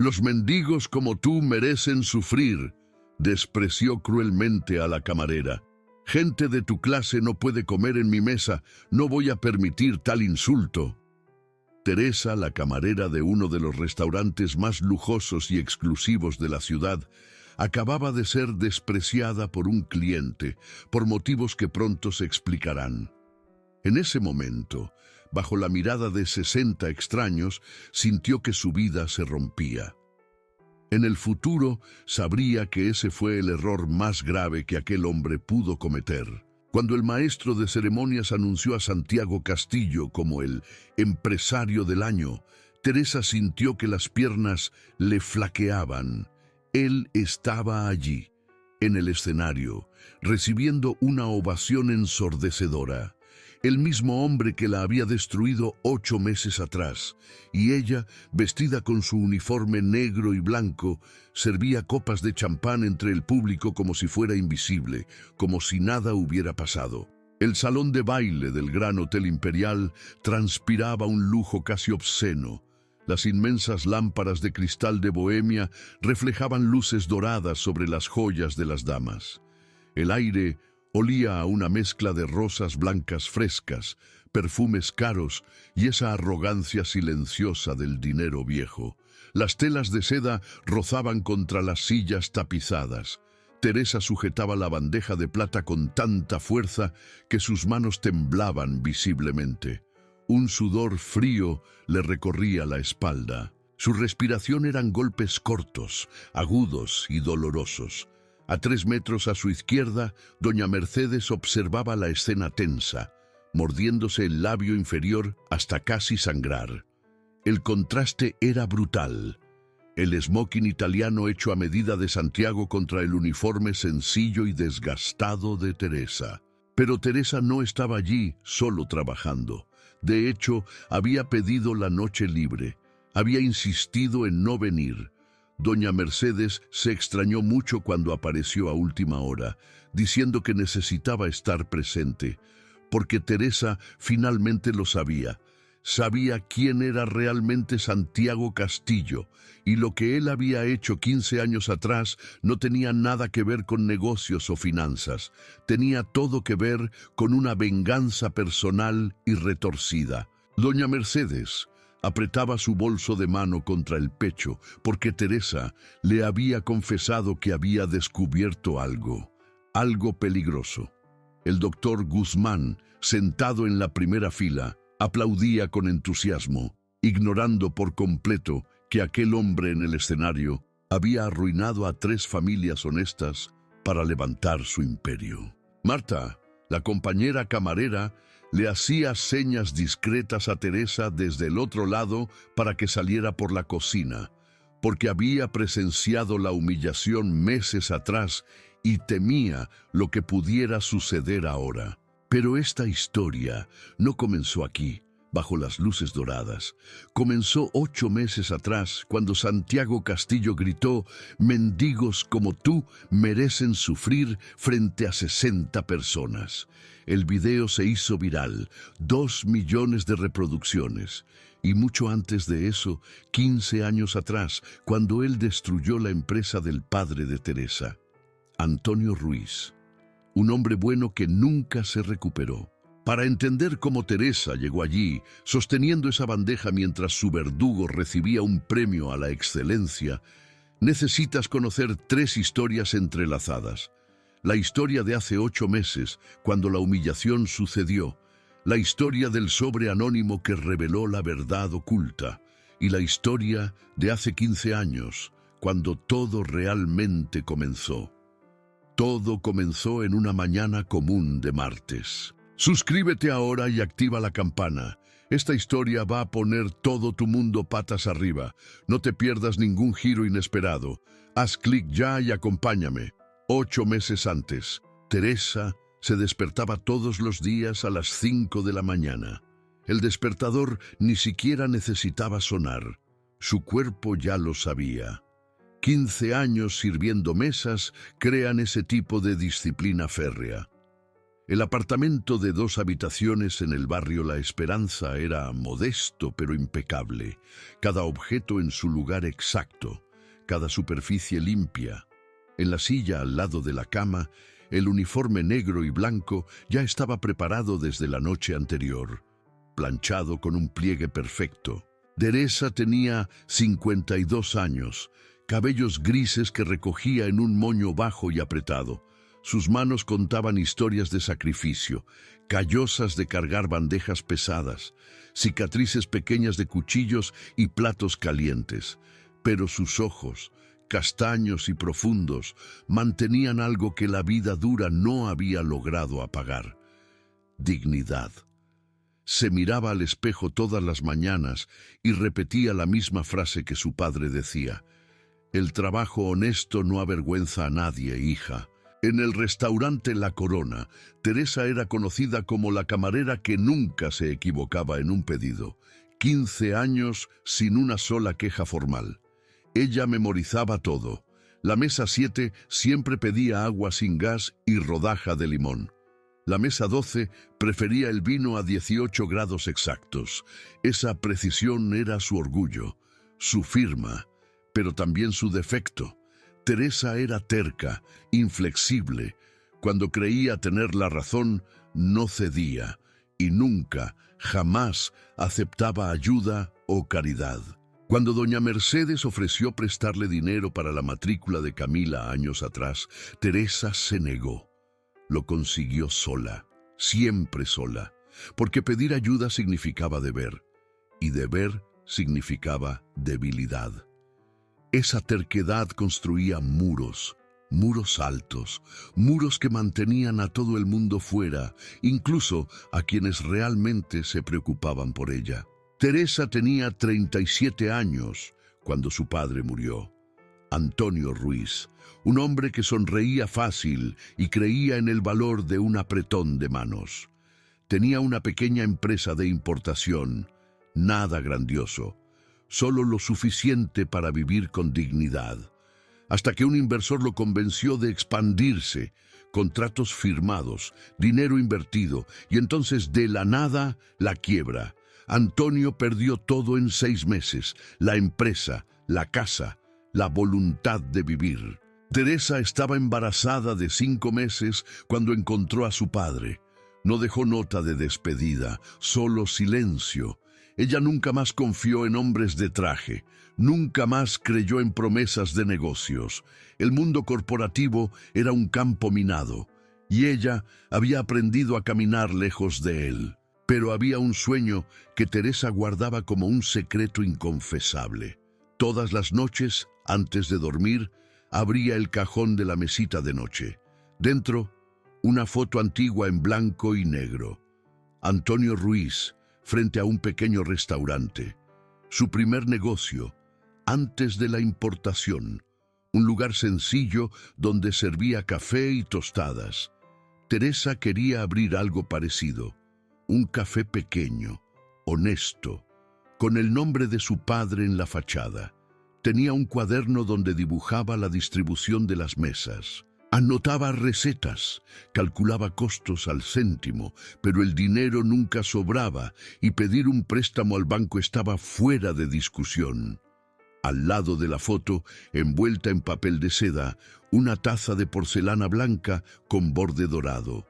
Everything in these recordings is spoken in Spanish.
Los mendigos como tú merecen sufrir, despreció cruelmente a la camarera. Gente de tu clase no puede comer en mi mesa, no voy a permitir tal insulto. Teresa, la camarera de uno de los restaurantes más lujosos y exclusivos de la ciudad, acababa de ser despreciada por un cliente, por motivos que pronto se explicarán. En ese momento, bajo la mirada de 60 extraños, sintió que su vida se rompía. En el futuro, sabría que ese fue el error más grave que aquel hombre pudo cometer. Cuando el maestro de ceremonias anunció a Santiago Castillo como el empresario del año, Teresa sintió que las piernas le flaqueaban. Él estaba allí, en el escenario, recibiendo una ovación ensordecedora. El mismo hombre que la había destruido 8 meses atrás, y ella, vestida con su uniforme negro y blanco, servía copas de champán entre el público como si fuera invisible, como si nada hubiera pasado. El salón de baile del Gran Hotel Imperial transpiraba un lujo casi obsceno. Las inmensas lámparas de cristal de Bohemia reflejaban luces doradas sobre las joyas de las damas. El aire olía a una mezcla de rosas blancas frescas, perfumes caros y esa arrogancia silenciosa del dinero viejo. Las telas de seda rozaban contra las sillas tapizadas. Teresa sujetaba la bandeja de plata con tanta fuerza que sus manos temblaban visiblemente. Un sudor frío le recorría la espalda. Su respiración eran golpes cortos, agudos y dolorosos. A 3 metros a su izquierda, doña Mercedes observaba la escena tensa, mordiéndose el labio inferior hasta casi sangrar. El contraste era brutal. El smoking italiano hecho a medida de Santiago contra el uniforme sencillo y desgastado de Teresa. Pero Teresa no estaba allí solo trabajando. De hecho, había pedido la noche libre. Había insistido en no venir. Doña Mercedes se extrañó mucho cuando apareció a última hora, diciendo que necesitaba estar presente, porque Teresa finalmente lo sabía. Sabía quién era realmente Santiago Castillo, y lo que él había hecho 15 años atrás no tenía nada que ver con negocios o finanzas. Tenía todo que ver con una venganza personal y retorcida. Doña Mercedes apretaba su bolso de mano contra el pecho, porque Teresa le había confesado que había descubierto algo peligroso. El doctor Guzmán, sentado en la primera fila, aplaudía con entusiasmo, ignorando por completo que aquel hombre en el escenario había arruinado a 3 familias honestas para levantar su imperio. Marta, la compañera camarera, le hacía señas discretas a Teresa desde el otro lado para que saliera por la cocina, porque había presenciado la humillación meses atrás y temía lo que pudiera suceder ahora. Pero esta historia no comenzó aquí, bajo las luces doradas. Comenzó 8 meses atrás, cuando Santiago Castillo gritó: «Mendigos como tú merecen sufrir», frente a 60 personas. El video se hizo viral, 2 millones de reproducciones. Y mucho antes de eso, 15 años atrás, cuando él destruyó la empresa del padre de Teresa, Antonio Ruiz, un hombre bueno que nunca se recuperó. Para entender cómo Teresa llegó allí, sosteniendo esa bandeja mientras su verdugo recibía un premio a la excelencia, necesitas conocer 3 historias entrelazadas. La historia de hace 8 meses, cuando la humillación sucedió, la historia del sobre anónimo que reveló la verdad oculta, y la historia de hace 15 años, cuando todo realmente comenzó. Todo comenzó en una mañana común de martes. Suscríbete ahora y activa la campana. Esta historia va a poner todo tu mundo patas arriba. No te pierdas ningún giro inesperado. Haz clic ya y acompáñame. 8 meses antes, Teresa se despertaba todos los días a las 5 de la mañana. El despertador ni siquiera necesitaba sonar. Su cuerpo ya lo sabía. 15 años sirviendo mesas crean ese tipo de disciplina férrea. El apartamento de 2 habitaciones en el barrio La Esperanza era modesto pero impecable, cada objeto en su lugar exacto, cada superficie limpia. En la silla al lado de la cama, el uniforme negro y blanco ya estaba preparado desde la noche anterior, planchado con un pliegue perfecto. Teresa tenía 52 años, cabellos grises que recogía en un moño bajo y apretado. Sus manos contaban historias de sacrificio, callosas de cargar bandejas pesadas, cicatrices pequeñas de cuchillos y platos calientes. Pero sus ojos, castaños y profundos, mantenían algo que la vida dura no había logrado apagar: dignidad. Se miraba al espejo todas las mañanas y repetía la misma frase que su padre decía: «El trabajo honesto no avergüenza a nadie, hija». En el restaurante La Corona, Teresa era conocida como la camarera que nunca se equivocaba en un pedido. 15 años sin una sola queja formal. Ella memorizaba todo. La mesa 7 siempre pedía agua sin gas y rodaja de limón. La mesa 12 prefería el vino a 18 grados exactos. Esa precisión era su orgullo, su firma, pero también su defecto. Teresa era terca, inflexible. Cuando creía tener la razón, no cedía y nunca, jamás aceptaba ayuda o caridad. Cuando doña Mercedes ofreció prestarle dinero para la matrícula de Camila años atrás, Teresa se negó. Lo consiguió sola, siempre sola, porque pedir ayuda significaba deber, y deber significaba debilidad. Esa terquedad construía muros, muros altos, muros que mantenían a todo el mundo fuera, incluso a quienes realmente se preocupaban por ella. Teresa tenía 37 años cuando su padre murió. Antonio Ruiz, un hombre que sonreía fácil y creía en el valor de un apretón de manos. Tenía una pequeña empresa de importación, nada grandioso, solo lo suficiente para vivir con dignidad, hasta que un inversor lo convenció de expandirse, contratos firmados, dinero invertido, y entonces de la nada la quiebra. Antonio perdió todo en 6 meses, la empresa, la casa, la voluntad de vivir. Teresa estaba embarazada de 5 meses cuando encontró a su padre. No dejó nota de despedida, solo silencio. Ella nunca más confió en hombres de traje, nunca más creyó en promesas de negocios. El mundo corporativo era un campo minado, y ella había aprendido a caminar lejos de él. Pero había un sueño que Teresa guardaba como un secreto inconfesable. Todas las noches, antes de dormir, abría el cajón de la mesita de noche. Dentro, una foto antigua en blanco y negro. Antonio Ruiz, frente a un pequeño restaurante. Su primer negocio, antes de la importación. Un lugar sencillo donde servía café y tostadas. Teresa quería abrir algo parecido. Un café pequeño, honesto, con el nombre de su padre en la fachada. Tenía un cuaderno donde dibujaba la distribución de las mesas. Anotaba recetas, calculaba costos al céntimo, pero el dinero nunca sobraba y pedir un préstamo al banco estaba fuera de discusión. Al lado de la foto, envuelta en papel de seda, una taza de porcelana blanca con borde dorado.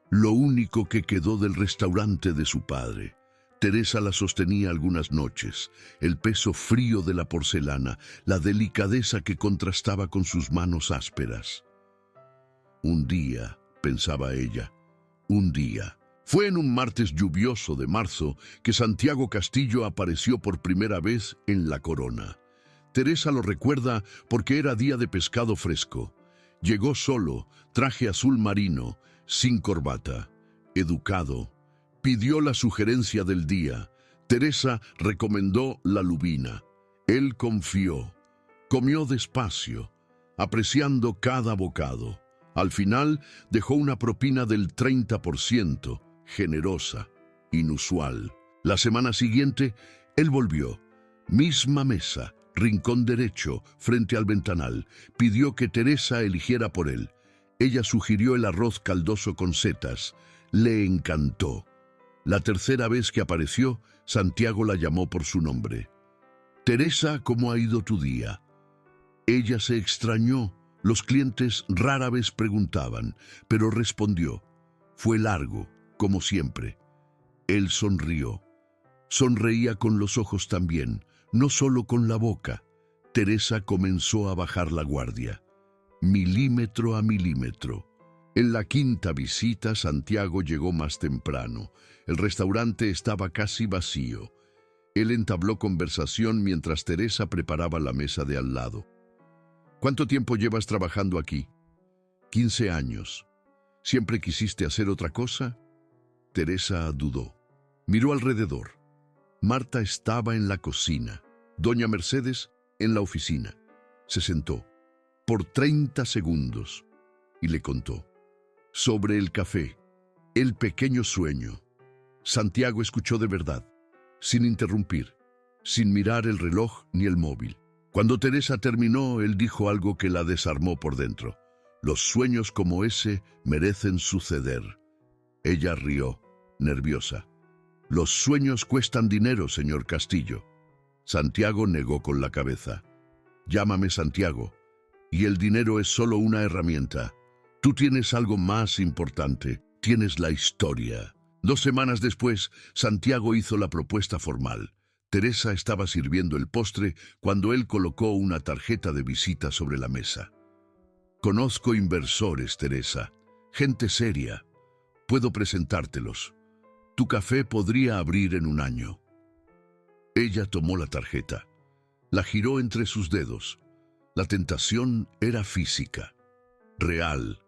Lo único que quedó del restaurante de su padre. Teresa la sostenía algunas noches, el peso frío de la porcelana, la delicadeza que contrastaba con sus manos ásperas. Un día, pensaba ella, un día. Fue en un martes lluvioso de marzo que Santiago Castillo apareció por primera vez en La Corona. Teresa lo recuerda porque era día de pescado fresco. Llegó solo, traje azul marino, sin corbata, educado. Pidió la sugerencia del día. Teresa recomendó la lubina. Él confió. Comió despacio, apreciando cada bocado. Al final dejó una propina del 30%, generosa, inusual. La semana siguiente, él volvió. Misma mesa, rincón derecho, frente al ventanal. Pidió que Teresa eligiera por él. Ella sugirió el arroz caldoso con setas. Le encantó. La tercera vez que apareció, Santiago la llamó por su nombre. «Teresa, ¿cómo ha ido tu día?» Ella se extrañó. Los clientes rara vez preguntaban, pero respondió. Fue largo, como siempre. Él sonrió. Sonreía con los ojos también, no solo con la boca. Teresa comenzó a bajar la guardia, milímetro a milímetro. En la quinta visita, Santiago llegó más temprano. El restaurante estaba casi vacío. Él entabló conversación mientras Teresa preparaba la mesa de al lado. «¿Cuánto tiempo llevas trabajando aquí?» 15 años. ¿Siempre quisiste hacer otra cosa?» Teresa dudó. Miró alrededor. Marta estaba en la cocina. Doña Mercedes en la oficina. Se sentó por 30 segundos y le contó. Sobre el café, el pequeño sueño. Santiago escuchó de verdad, sin interrumpir, sin mirar el reloj ni el móvil. Cuando Teresa terminó, él dijo algo que la desarmó por dentro. Los sueños como ese merecen suceder. Ella rió, nerviosa. Los sueños cuestan dinero, señor Castillo. Santiago negó con la cabeza. Llámame Santiago, y el dinero es solo una herramienta. Tú tienes algo más importante, tienes la historia. 2 semanas después, Santiago hizo la propuesta formal. Teresa estaba sirviendo el postre cuando él colocó una tarjeta de visita sobre la mesa. Conozco inversores, Teresa, gente seria. Puedo presentártelos. Tu café podría abrir en 1 año. Ella tomó la tarjeta. La giró entre sus dedos. La tentación era física, real.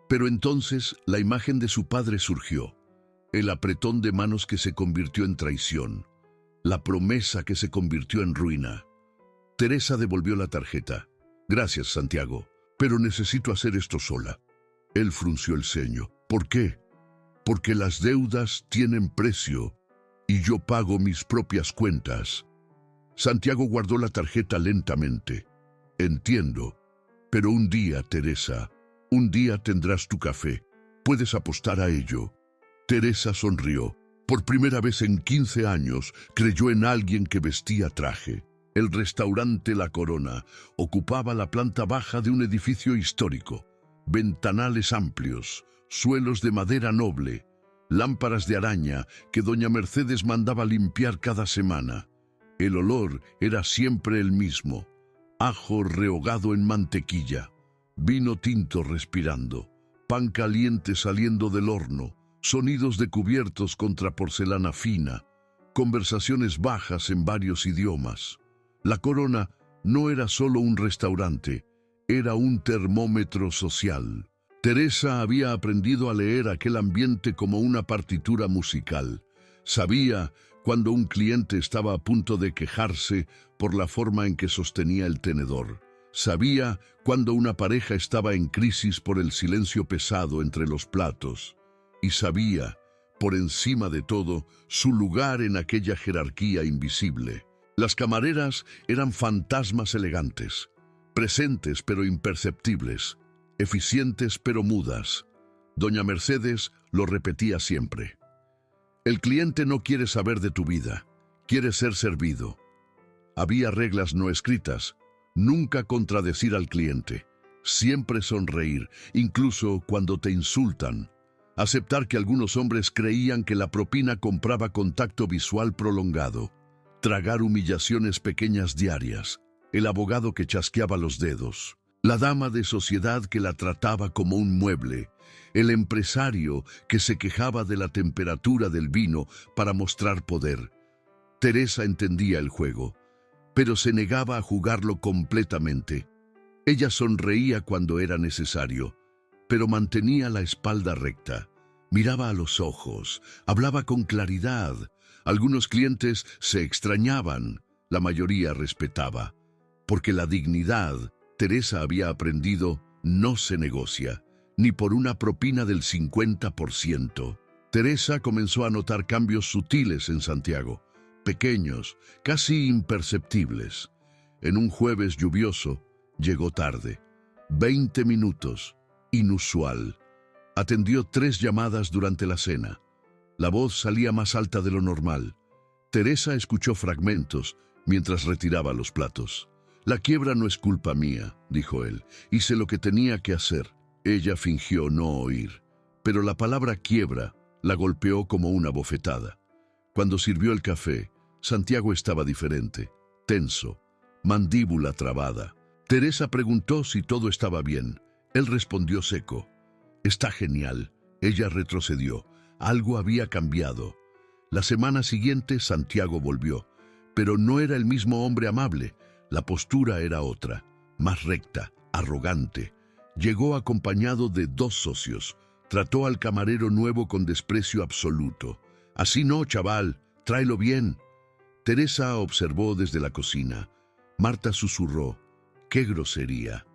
Pero entonces la imagen de su padre surgió. El apretón de manos que se convirtió en traición. La promesa que se convirtió en ruina. Teresa devolvió la tarjeta. Gracias, Santiago, pero necesito hacer esto sola. Él frunció el ceño. ¿Por qué? Porque las deudas tienen precio y yo pago mis propias cuentas. Santiago guardó la tarjeta lentamente. Entiendo, pero un día, Teresa, un día tendrás tu café. Puedes apostar a ello. Teresa sonrió. Por primera vez en 15 años, creyó en alguien que vestía traje. El restaurante La Corona ocupaba la planta baja de un edificio histórico. Ventanales amplios, suelos de madera noble, lámparas de araña que doña Mercedes mandaba limpiar cada semana. El olor era siempre el mismo. Ajo rehogado en mantequilla, vino tinto respirando, pan caliente saliendo del horno, sonidos de cubiertos contra porcelana fina, conversaciones bajas en varios idiomas. La Corona no era solo un restaurante, era un termómetro social. Teresa había aprendido a leer aquel ambiente como una partitura musical. Sabía cuando un cliente estaba a punto de quejarse por la forma en que sostenía el tenedor. Sabía cuando una pareja estaba en crisis por el silencio pesado entre los platos. Y sabía, por encima de todo, su lugar en aquella jerarquía invisible. Las camareras eran fantasmas elegantes, presentes pero imperceptibles, eficientes pero mudas. Doña Mercedes lo repetía siempre. El cliente no quiere saber de tu vida, quiere ser servido. Había reglas no escritas, nunca contradecir al cliente, siempre sonreír, incluso cuando te insultan. Aceptar que algunos hombres creían que la propina compraba contacto visual prolongado. Tragar humillaciones pequeñas diarias. El abogado que chasqueaba los dedos. La dama de sociedad que la trataba como un mueble. El empresario que se quejaba de la temperatura del vino para mostrar poder. Teresa entendía el juego, pero se negaba a jugarlo completamente. Ella sonreía cuando era necesario, pero mantenía la espalda recta. Miraba a los ojos, hablaba con claridad. Algunos clientes se extrañaban, la mayoría respetaba. Porque la dignidad, Teresa había aprendido, no se negocia, ni por una propina del 50%. Teresa comenzó a notar cambios sutiles en Santiago, pequeños, casi imperceptibles. En un jueves lluvioso, llegó tarde. 20 minutos, inusual. Atendió 3 llamadas durante la cena. La voz salía más alta de lo normal. Teresa escuchó fragmentos mientras retiraba los platos. «La quiebra no es culpa mía», dijo él. «Hice lo que tenía que hacer». Ella fingió no oír, pero la palabra quiebra la golpeó como una bofetada. Cuando sirvió el café, Santiago estaba diferente, tenso, mandíbula trabada. Teresa preguntó si todo estaba bien. Él respondió seco. «Está genial». Ella retrocedió. Algo había cambiado. La semana siguiente Santiago volvió, pero no era el mismo hombre amable. La postura era otra, más recta, arrogante. Llegó acompañado de 2 socios. Trató al camarero nuevo con desprecio absoluto. «Así no, chaval, tráelo bien». Teresa observó desde la cocina. Marta susurró. «¡Qué grosería!».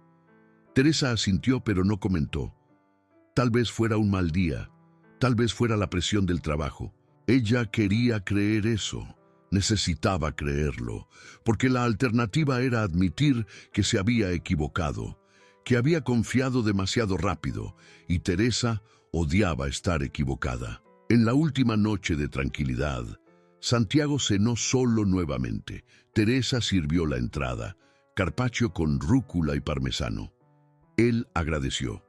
Teresa asintió, pero no comentó. Tal vez fuera un mal día. Tal vez fuera la presión del trabajo. Ella quería creer eso. Necesitaba creerlo, porque la alternativa era admitir que se había equivocado, que había confiado demasiado rápido, y Teresa odiaba estar equivocada. En la última noche de tranquilidad, Santiago cenó solo nuevamente. Teresa sirvió la entrada, carpaccio con rúcula y parmesano. Él agradeció.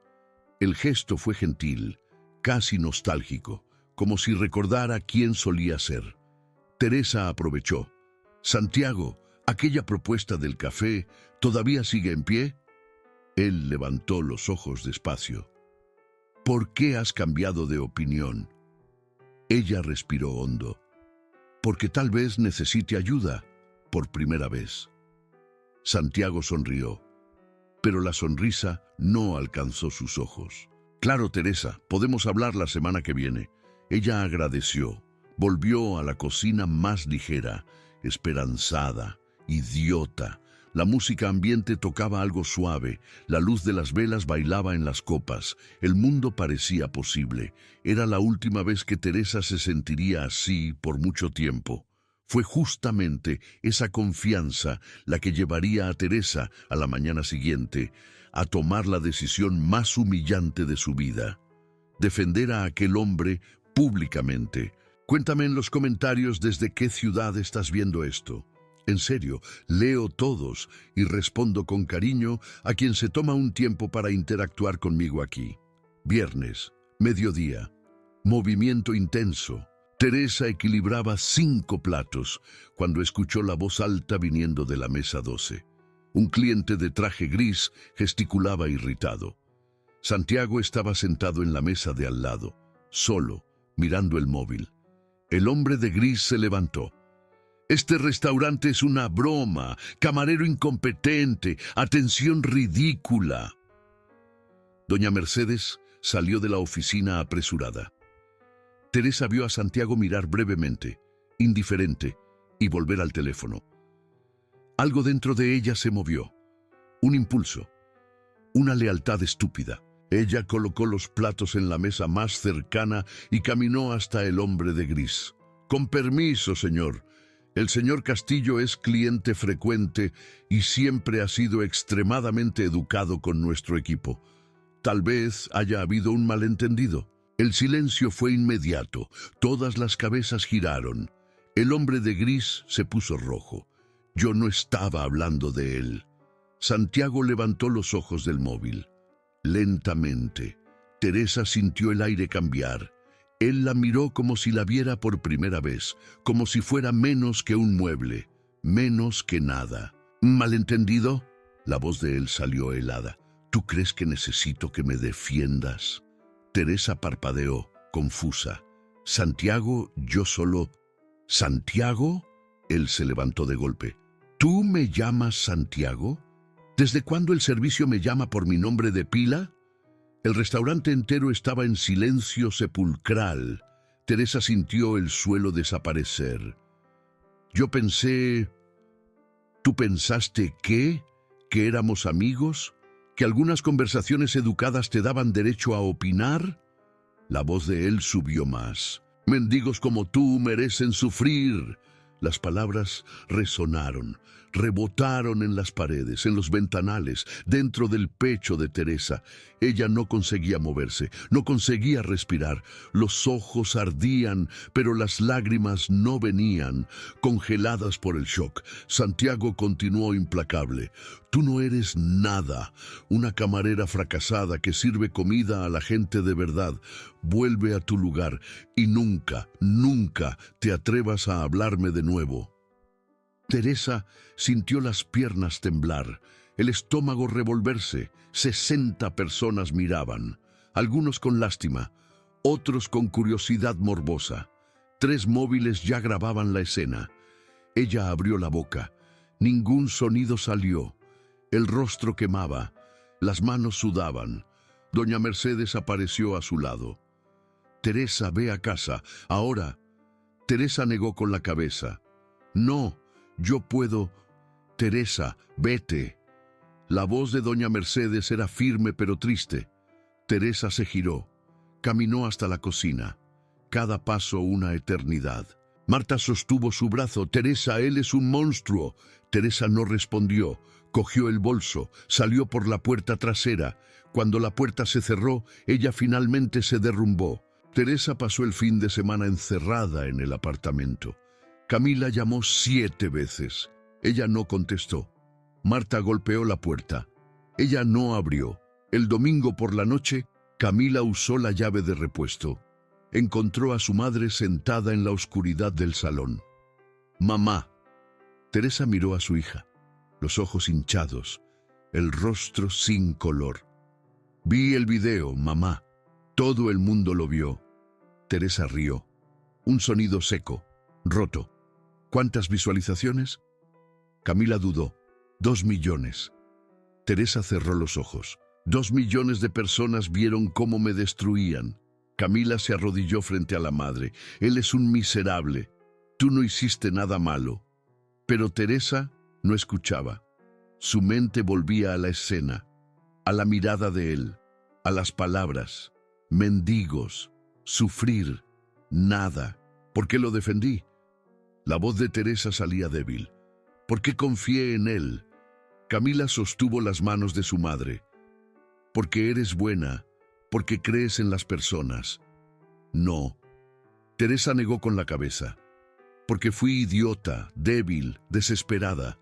El gesto fue gentil, casi nostálgico, como si recordara quién solía ser. Teresa aprovechó. «Santiago, ¿aquella propuesta del café todavía sigue en pie?». Él levantó los ojos despacio. «¿Por qué has cambiado de opinión?». Ella respiró hondo. «Porque tal vez necesite ayuda, por primera vez». Santiago sonrió, pero la sonrisa no alcanzó sus ojos. «Claro, Teresa, podemos hablar la semana que viene». Ella agradeció. Volvió a la cocina más ligera, esperanzada, idiota. La música ambiente tocaba algo suave, la luz de las velas bailaba en las copas. El mundo parecía posible. Era la última vez que Teresa se sentiría así por mucho tiempo. Fue justamente esa confianza la que llevaría a Teresa, a la mañana siguiente, a tomar la decisión más humillante de su vida: defender a aquel hombre públicamente. Cuéntame en los comentarios desde qué ciudad estás viendo esto. En serio, leo todos y respondo con cariño a quien se toma un tiempo para interactuar conmigo aquí. Viernes, mediodía. Movimiento intenso. Teresa equilibraba 5 platos cuando escuchó la voz alta viniendo de la mesa 12. Un cliente de traje gris gesticulaba irritado. Santiago estaba sentado en la mesa de al lado, solo, mirando el móvil. El hombre de gris se levantó. «Este restaurante es una broma, camarero incompetente, atención ridícula». Doña Mercedes salió de la oficina apresurada. Teresa vio a Santiago mirar brevemente, indiferente, y volver al teléfono. Algo dentro de ella se movió. Un impulso, una lealtad estúpida. Ella colocó los platos en la mesa más cercana y caminó hasta el hombre de gris. «Con permiso, señor. El señor Castillo es cliente frecuente y siempre ha sido extremadamente educado con nuestro equipo. Tal vez haya habido un malentendido». El silencio fue inmediato. Todas las cabezas giraron. El hombre de gris se puso rojo. Yo no estaba hablando de él. Santiago levantó los ojos del móvil. Lentamente, Teresa sintió el aire cambiar. Él la miró como si la viera por primera vez, como si fuera menos que un mueble, menos que nada. ¿Malentendido? La voz de él salió helada. ¿Tú crees que necesito que me defiendas? Teresa parpadeó, confusa. Santiago, yo solo... ¿Santiago? Él se levantó de golpe. ¿Tú me llamas Santiago? ¿Desde cuándo el servicio me llama por mi nombre de pila? El restaurante entero estaba en silencio sepulcral. Teresa sintió el suelo desaparecer. Yo pensé... ¿Tú pensaste qué? ¿Que éramos amigos? ¿Que algunas conversaciones educadas te daban derecho a opinar? La voz de él subió más. Mendigos como tú merecen sufrir. Las palabras resonaron, rebotaron en las paredes, en los ventanales, dentro del pecho de Teresa. Ella no conseguía moverse, no conseguía respirar. Los ojos ardían, pero las lágrimas no venían, congeladas por el shock. Santiago continuó implacable. Tú no eres nada, una camarera fracasada que sirve comida a la gente de verdad. Vuelve a tu lugar y nunca, nunca te atrevas a hablarme de nuevo. Teresa sintió las piernas temblar, el estómago revolverse. 60 personas miraban, algunos con lástima, otros con curiosidad morbosa. 3 móviles ya grababan la escena. Ella abrió la boca. Ningún sonido salió. El rostro quemaba, las manos sudaban. Doña Mercedes apareció a su lado. Teresa, ve a casa, ahora. Teresa negó con la cabeza. No, yo puedo. Teresa, vete. La voz de doña Mercedes era firme pero triste. Teresa se giró. Caminó hasta la cocina. Cada paso una eternidad. Marta sostuvo su brazo. Teresa, él es un monstruo. Teresa no respondió. Cogió el bolso, salió por la puerta trasera. Cuando la puerta se cerró, ella finalmente se derrumbó. Teresa pasó el fin de semana encerrada en el apartamento. Camila llamó 7 veces. Ella no contestó. Marta golpeó la puerta. Ella no abrió. El domingo por la noche, Camila usó la llave de repuesto. Encontró a su madre sentada en la oscuridad del salón. Mamá. Teresa miró a su hija, los ojos hinchados, el rostro sin color. Vi el video, mamá. Todo el mundo lo vio. Teresa rió. Un sonido seco, roto. ¿Cuántas visualizaciones? Camila dudó. 2 millones. Teresa cerró los ojos. 2 millones de personas vieron cómo me destruían. Camila se arrodilló frente a la madre. Él es un miserable. Tú no hiciste nada malo. Pero Teresa no escuchaba. Su mente volvía a la escena, a la mirada de él, a las palabras. Mendigos, sufrir, nada. ¿Por qué lo defendí? La voz de Teresa salía débil. ¿Por qué confié en él? Camila sostuvo las manos de su madre. Porque eres buena, porque crees en las personas. No. Teresa negó con la cabeza. Porque fui idiota, débil, desesperada.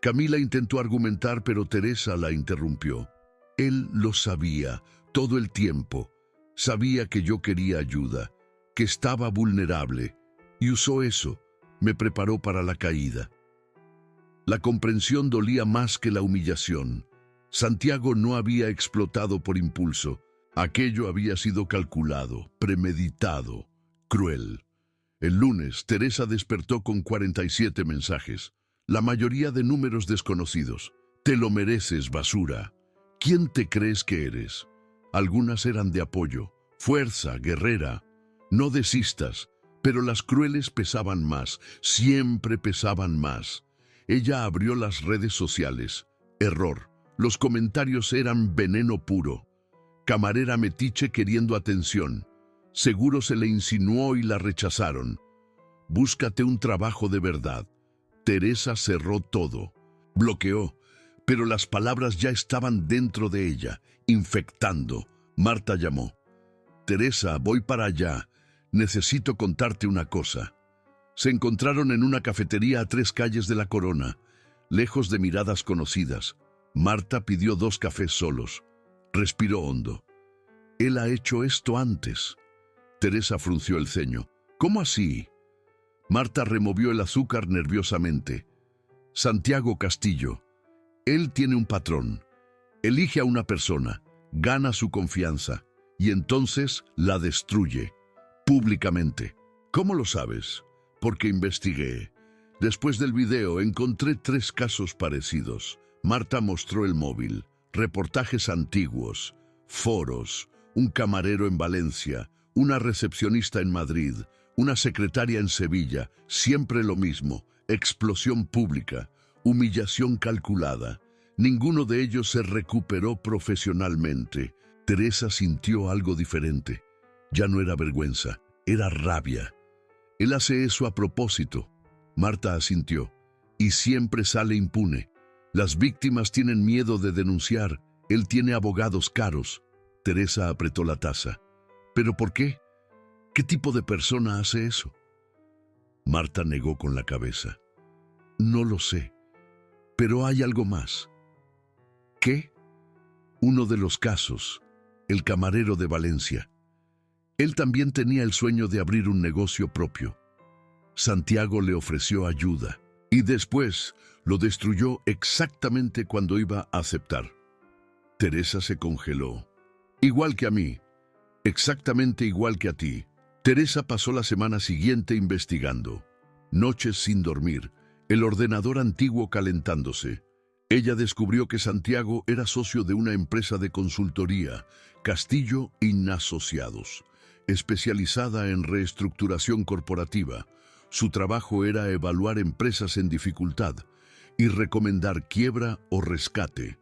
Camila intentó argumentar, pero Teresa la interrumpió. Él lo sabía, todo el tiempo. Sabía que yo quería ayuda, que estaba vulnerable, y usó eso. Me preparó para la caída. La comprensión dolía más que la humillación. Santiago no había explotado por impulso. Aquello había sido calculado, premeditado, cruel. El lunes, Teresa despertó con 47 mensajes, la mayoría de números desconocidos. Te lo mereces, basura. ¿Quién te crees que eres? Algunas eran de apoyo. Fuerza, guerrera. No desistas. Pero las crueles pesaban más, siempre pesaban más. Ella abrió las redes sociales. Error. Los comentarios eran veneno puro. Camarera metiche queriendo atención. Seguro se le insinuó y la rechazaron. Búscate un trabajo de verdad. Teresa cerró todo. Bloqueó. Pero las palabras ya estaban dentro de ella, infectando. Marta llamó. Teresa, voy para allá. Necesito contarte una cosa. Se encontraron en una cafetería a 3 calles de la Corona, lejos de miradas conocidas. Marta pidió 2 cafés solos. Respiró hondo. Él ha hecho esto antes. Teresa frunció el ceño. ¿Cómo así? Marta removió el azúcar nerviosamente. Santiago Castillo. Él tiene un patrón. Elige a una persona, gana su confianza y entonces la destruye, públicamente. ¿Cómo lo sabes? Porque investigué. Después del video encontré 3 casos parecidos. Marta mostró el móvil, reportajes antiguos, foros, un camarero en Valencia, una recepcionista en Madrid, una secretaria en Sevilla, siempre lo mismo, explosión pública, humillación calculada. Ninguno de ellos se recuperó profesionalmente. Teresa sintió algo diferente. Ya no era vergüenza, era rabia. Él hace eso a propósito. Marta asintió. Y siempre sale impune. Las víctimas tienen miedo de denunciar. Él tiene abogados caros. Teresa apretó la taza. ¿Pero por qué? ¿Qué tipo de persona hace eso? Marta negó con la cabeza. No lo sé, pero hay algo más. ¿Qué? Uno de los casos, el camarero de Valencia. Él también tenía el sueño de abrir un negocio propio. Santiago le ofreció ayuda y después lo destruyó exactamente cuando iba a aceptar. Teresa se congeló. Igual que a mí, exactamente igual que a ti. Teresa pasó la semana siguiente investigando. Noches sin dormir, el ordenador antiguo calentándose. Ella descubrió que Santiago era socio de una empresa de consultoría, Castillo y Asociados, especializada en reestructuración corporativa. Su trabajo era evaluar empresas en dificultad y recomendar quiebra o rescate.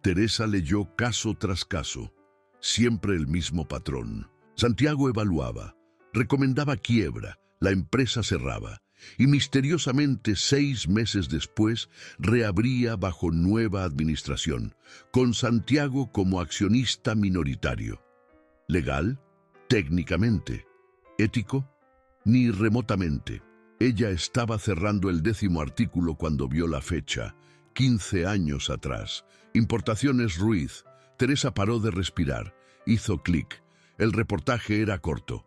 Teresa leyó caso tras caso, siempre el mismo patrón. Santiago evaluaba, recomendaba quiebra, la empresa cerraba y misteriosamente 6 meses después reabría bajo nueva administración, con Santiago como accionista minoritario. ¿Legal? Técnicamente. ¿Ético? Ni remotamente. Ella estaba cerrando el 10º artículo cuando vio la fecha, 15 años atrás. Importaciones Ruiz. Teresa paró de respirar. Hizo clic. El reportaje era corto.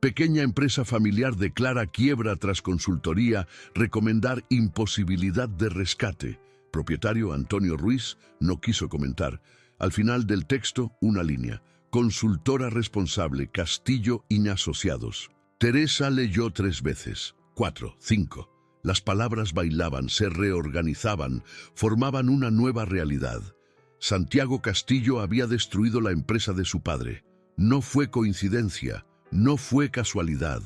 Pequeña empresa familiar declara quiebra tras consultoría, recomendar imposibilidad de rescate. Propietario Antonio Ruiz no quiso comentar. Al final del texto, una línea. Consultora responsable, Castillo y Asociados. Teresa leyó 3 veces. 4, 5. Las palabras bailaban, se reorganizaban, formaban una nueva realidad. Santiago Castillo había destruido la empresa de su padre. No fue coincidencia. No fue casualidad.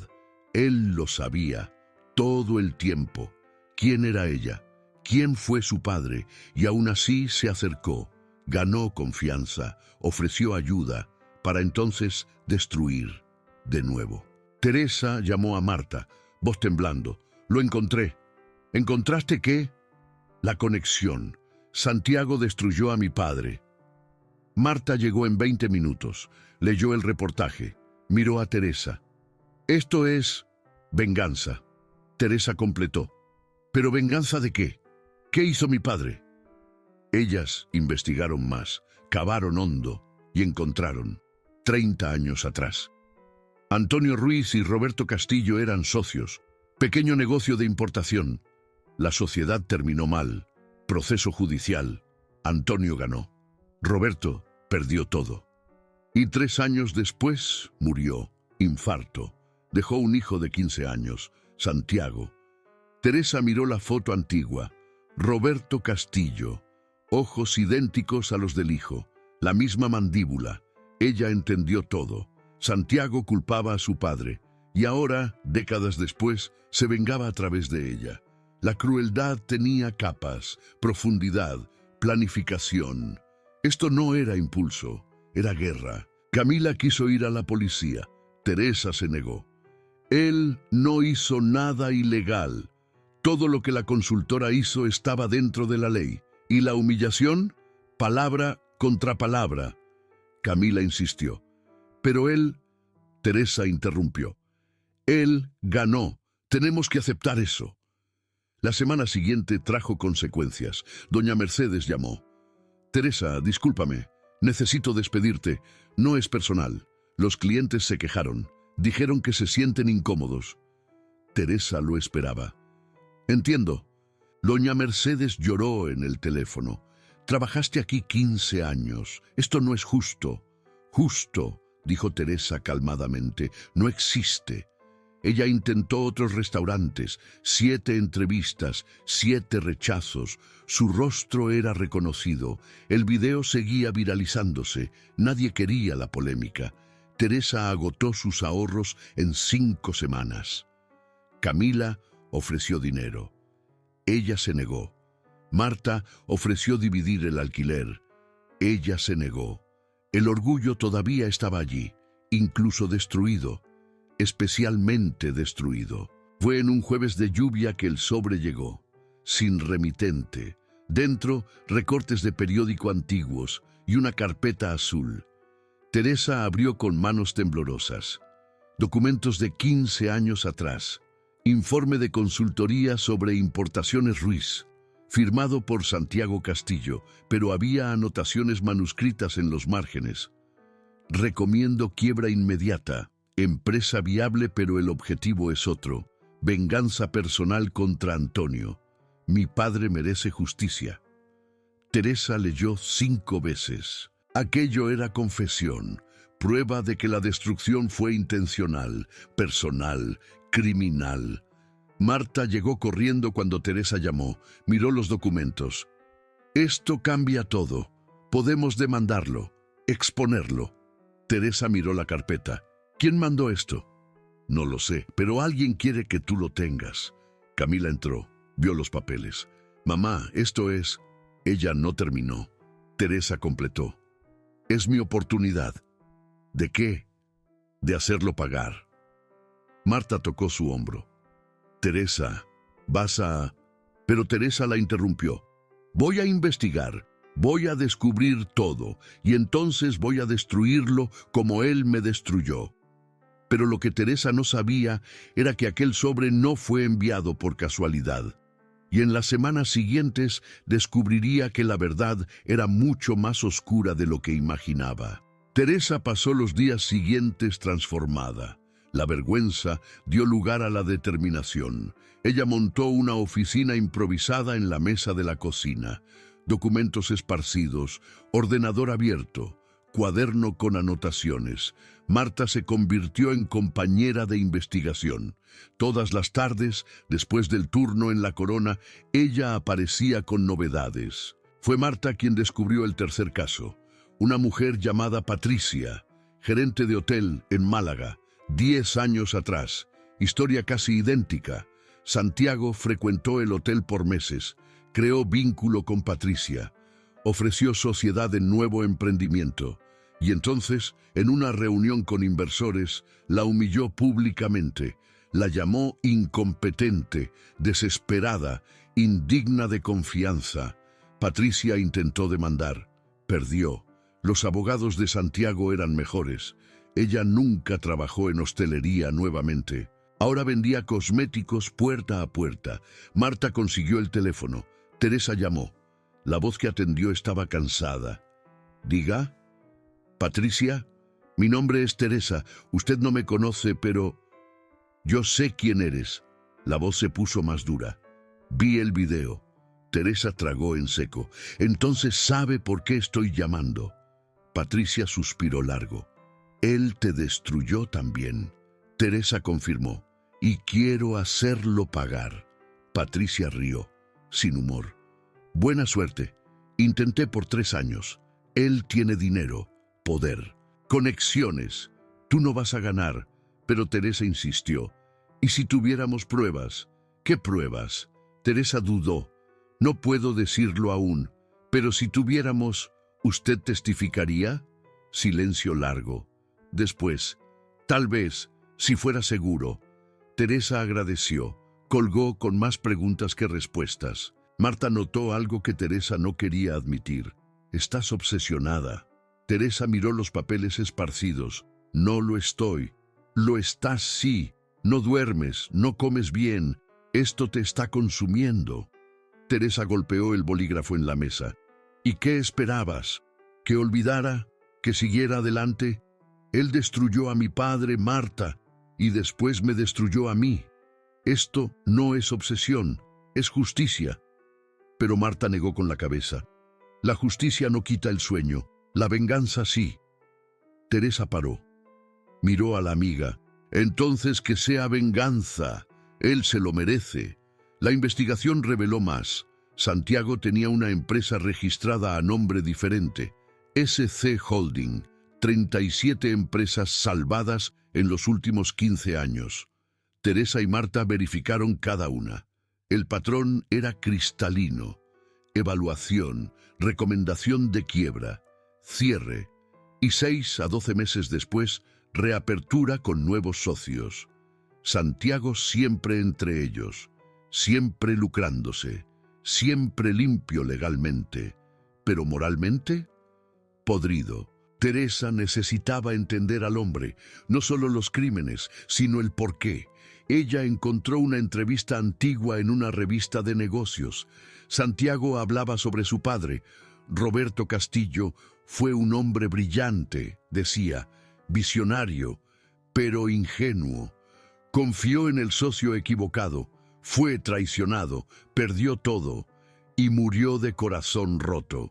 Él lo sabía todo el tiempo. ¿Quién era ella? ¿Quién fue su padre? Y aún así se acercó, ganó confianza, ofreció ayuda, para entonces destruir de nuevo. Teresa llamó a Marta, voz temblando. Lo encontré. ¿Encontraste qué? La conexión. Santiago destruyó a mi padre. Marta llegó en 20 minutos. Leyó el reportaje. Miró a Teresa. Esto es venganza. Teresa completó. ¿Pero venganza de qué? ¿Qué hizo mi padre? Ellas investigaron más, cavaron hondo y encontraron 30 años atrás. Antonio Ruiz y Roberto Castillo eran socios. Pequeño negocio de importación. La sociedad terminó mal. Proceso judicial. Antonio ganó. Roberto perdió todo. Y 3 años después murió, infarto. Dejó un hijo de 15 años, Santiago. Teresa miró la foto antigua. Roberto Castillo, ojos idénticos a los del hijo, la misma mandíbula. Ella entendió todo. Santiago culpaba a su padre, y ahora, décadas después, se vengaba a través de ella. La crueldad tenía capas, profundidad, planificación. Esto no era impulso. Era guerra. Camila quiso ir a la policía. Teresa se negó. Él no hizo nada ilegal. Todo lo que la consultora hizo estaba dentro de la ley. ¿Y la humillación? Palabra contra palabra. Camila insistió. Pero él... Teresa interrumpió. Él ganó. Tenemos que aceptar eso. La semana siguiente trajo consecuencias. Doña Mercedes llamó. Teresa, discúlpame. Necesito despedirte. No es personal. Los clientes se quejaron. Dijeron que se sienten incómodos. Teresa lo esperaba. Entiendo. Doña Mercedes lloró en el teléfono. Trabajaste aquí 15 años. Esto no es justo. Justo, dijo Teresa calmadamente. No existe. Ella intentó otros restaurantes, 7 entrevistas, 7 rechazos. Su rostro era reconocido. El video seguía viralizándose. Nadie quería la polémica. Teresa agotó sus ahorros en 5 semanas. Camila ofreció dinero. Ella se negó. Marta ofreció dividir el alquiler. Ella se negó. El orgullo todavía estaba allí, incluso destruido. Especialmente destruido. Fue en un jueves de lluvia que el sobre llegó. sin remitente. Dentro, recortes de periódico antiguos y una carpeta azul. Teresa abrió con manos temblorosas. Documentos de 15 años atrás. Informe de consultoría sobre importaciones Ruiz, firmado por Santiago Castillo, pero había anotaciones manuscritas en los márgenes. Recomiendo quiebra inmediata. Empresa viable, pero el objetivo es otro. Venganza personal contra Antonio. Mi padre merece justicia. Teresa leyó 5 veces. Aquello era confesión, prueba de que la destrucción fue intencional, personal, criminal. Marta llegó corriendo cuando Teresa llamó. Miró los documentos. Esto cambia todo. Podemos demandarlo, exponerlo. Teresa miró la carpeta. ¿Quién mandó esto? No lo sé, pero alguien quiere que tú lo tengas. Camila entró, vio los papeles. Mamá, esto es... Ella no terminó. Teresa completó. Es mi oportunidad. ¿De qué? De hacerlo pagar. Marta tocó su hombro. Teresa, vas a... Pero Teresa la interrumpió. Voy a investigar, voy a descubrir todo, y entonces voy a destruirlo como él me destruyó. Pero lo que Teresa no sabía era que aquel sobre no fue enviado por casualidad. Y en las semanas siguientes descubriría que la verdad era mucho más oscura de lo que imaginaba. Teresa pasó los días siguientes transformada. La vergüenza dio lugar a la determinación. Ella montó una oficina improvisada en la mesa de la cocina. Documentos esparcidos, ordenador abierto, cuaderno con anotaciones. Marta se convirtió en compañera de investigación. Todas las tardes, después del turno en la Corona, ella aparecía con novedades. Fue Marta quien descubrió el tercer caso. Una mujer llamada Patricia, gerente de hotel en Málaga, 10 años atrás. Historia casi idéntica. Santiago frecuentó el hotel por meses. Creó vínculo con Patricia. Ofreció sociedad en nuevo emprendimiento. Y entonces, en una reunión con inversores, la humilló públicamente. La llamó incompetente, desesperada, indigna de confianza. Patricia intentó demandar. Perdió. Los abogados de Santiago eran mejores. Ella nunca trabajó en hostelería nuevamente. Ahora vendía cosméticos puerta a puerta. Marta consiguió el teléfono. Teresa llamó. La voz que atendió estaba cansada. ¿Diga? Patricia, mi nombre es Teresa. Usted no me conoce, pero... Yo sé quién eres. La voz se puso más dura. Vi el video. Teresa tragó en seco. Entonces sabe por qué estoy llamando. Patricia suspiró largo. Él te destruyó también. Teresa confirmó. Y quiero hacerlo pagar. Patricia rió, sin humor. Buena suerte. Intenté por 3 años. Él tiene dinero, poder, conexiones. Tú no vas a ganar. Pero Teresa insistió. ¿Y si tuviéramos pruebas? ¿Qué pruebas? Teresa dudó. No puedo decirlo aún. Pero si tuviéramos, ¿usted testificaría? Silencio largo. Después, tal vez, si fuera seguro. Teresa agradeció. Colgó con más preguntas que respuestas. Marta notó algo que Teresa no quería admitir. Estás obsesionada. Teresa miró los papeles esparcidos. No lo estoy. Lo estás, sí. No duermes, no comes bien. Esto te está consumiendo. Teresa golpeó el bolígrafo en la mesa. ¿Y qué esperabas? ¿Que olvidara? ¿Que siguiera adelante? Él destruyó a mi padre, Marta, y después me destruyó a mí. Esto no es obsesión, es justicia. Pero Marta negó con la cabeza. La justicia no quita el sueño, la venganza sí. Teresa paró. Miró a la amiga. Entonces que sea venganza. Él se lo merece. La investigación reveló más. Santiago tenía una empresa registrada a nombre diferente. SC Holding. 37 empresas salvadas en los últimos 15 años. Teresa y Marta verificaron cada una. El patrón era cristalino. Evaluación, recomendación de quiebra, cierre. Y 6 a 12 meses después, reapertura con nuevos socios. Santiago siempre entre ellos, siempre lucrándose. siempre limpio legalmente, pero moralmente, podrido. Teresa necesitaba entender al hombre, no solo los crímenes, sino el porqué. Ella encontró una entrevista antigua en una revista de negocios. Santiago hablaba sobre su padre. Roberto Castillo fue un hombre brillante, decía, visionario, pero ingenuo. Confió en el socio equivocado, fue traicionado, perdió todo y murió de corazón roto.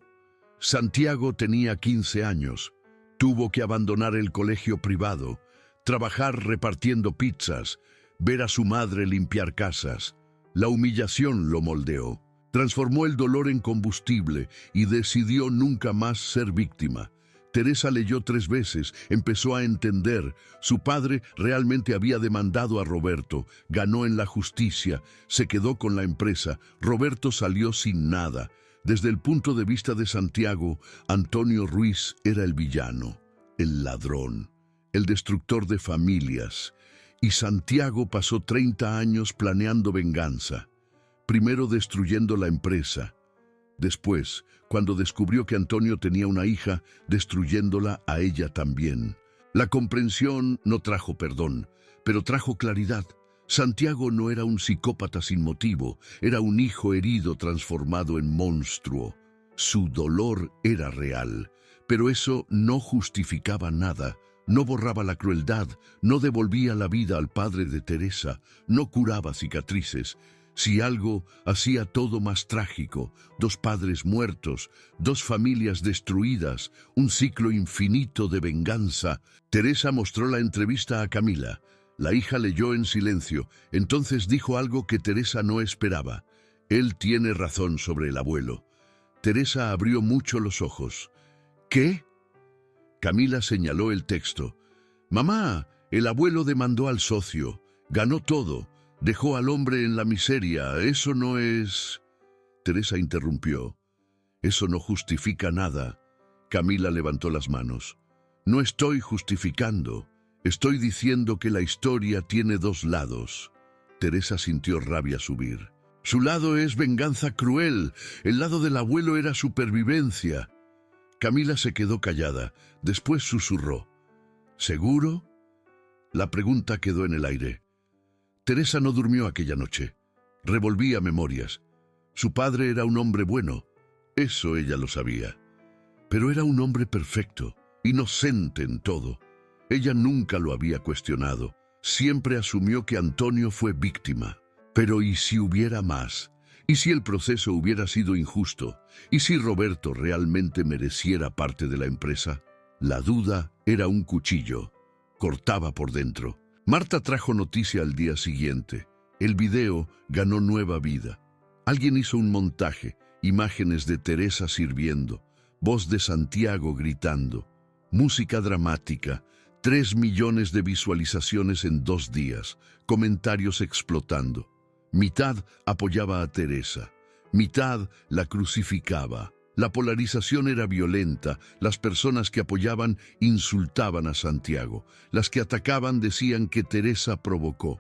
Santiago tenía 15 años. Tuvo que abandonar el colegio privado, trabajar repartiendo pizzas, ver a su madre limpiar casas. La humillación lo moldeó. Transformó el dolor en combustible y decidió nunca más ser víctima. Teresa leyó 3 veces, empezó a entender. Su padre realmente había demandado a Roberto, ganó en la justicia, se quedó con la empresa. Roberto salió sin nada. Desde el punto de vista de Santiago, Antonio Ruiz era el villano, el ladrón, el destructor de familias. Y Santiago pasó 30 años planeando venganza. Primero destruyendo la empresa. Después, cuando descubrió que Antonio tenía una hija, destruyéndola a ella también. La comprensión no trajo perdón, pero trajo claridad. Santiago no era un psicópata sin motivo, era un hijo herido transformado en monstruo. Su dolor era real, pero eso no justificaba nada, no borraba la crueldad, no devolvía la vida al padre de Teresa, no curaba cicatrices. Si algo hacía todo más trágico, 2 padres muertos, 2 familias destruidas, un ciclo infinito de venganza. Teresa mostró la entrevista a Camila. La hija leyó en silencio, entonces dijo algo que Teresa no esperaba. Él tiene razón sobre el abuelo. Teresa abrió mucho los ojos. ¿Qué? Camila señaló el texto. Mamá, el abuelo demandó al socio, ganó todo, dejó al hombre en la miseria, eso no es... Teresa interrumpió. Eso no justifica nada. Camila levantó las manos. No estoy justificando. Estoy diciendo que la historia tiene 2 lados. Teresa sintió rabia subir. Su lado es venganza cruel, el lado del abuelo era supervivencia. Camila se quedó callada, después susurró. ¿Seguro? La pregunta quedó en el aire. Teresa no durmió aquella noche. Revolvía memorias. Su padre era un hombre bueno, eso ella lo sabía. Pero era un hombre perfecto, inocente en todo. Ella nunca lo había cuestionado. Siempre asumió que Antonio fue víctima. Pero ¿y si hubiera más? ¿Y si el proceso hubiera sido injusto? ¿Y si Roberto realmente mereciera parte de la empresa? La duda era un cuchillo. Cortaba por dentro. Marta trajo noticia al día siguiente. El video ganó nueva vida. Alguien hizo un montaje, imágenes de Teresa sirviendo, voz de Santiago gritando, música dramática, 3 millones de visualizaciones en 2 días, comentarios explotando. Mitad apoyaba a Teresa, mitad la crucificaba. La polarización era violenta, las personas que apoyaban insultaban a Santiago, las que atacaban decían que Teresa provocó,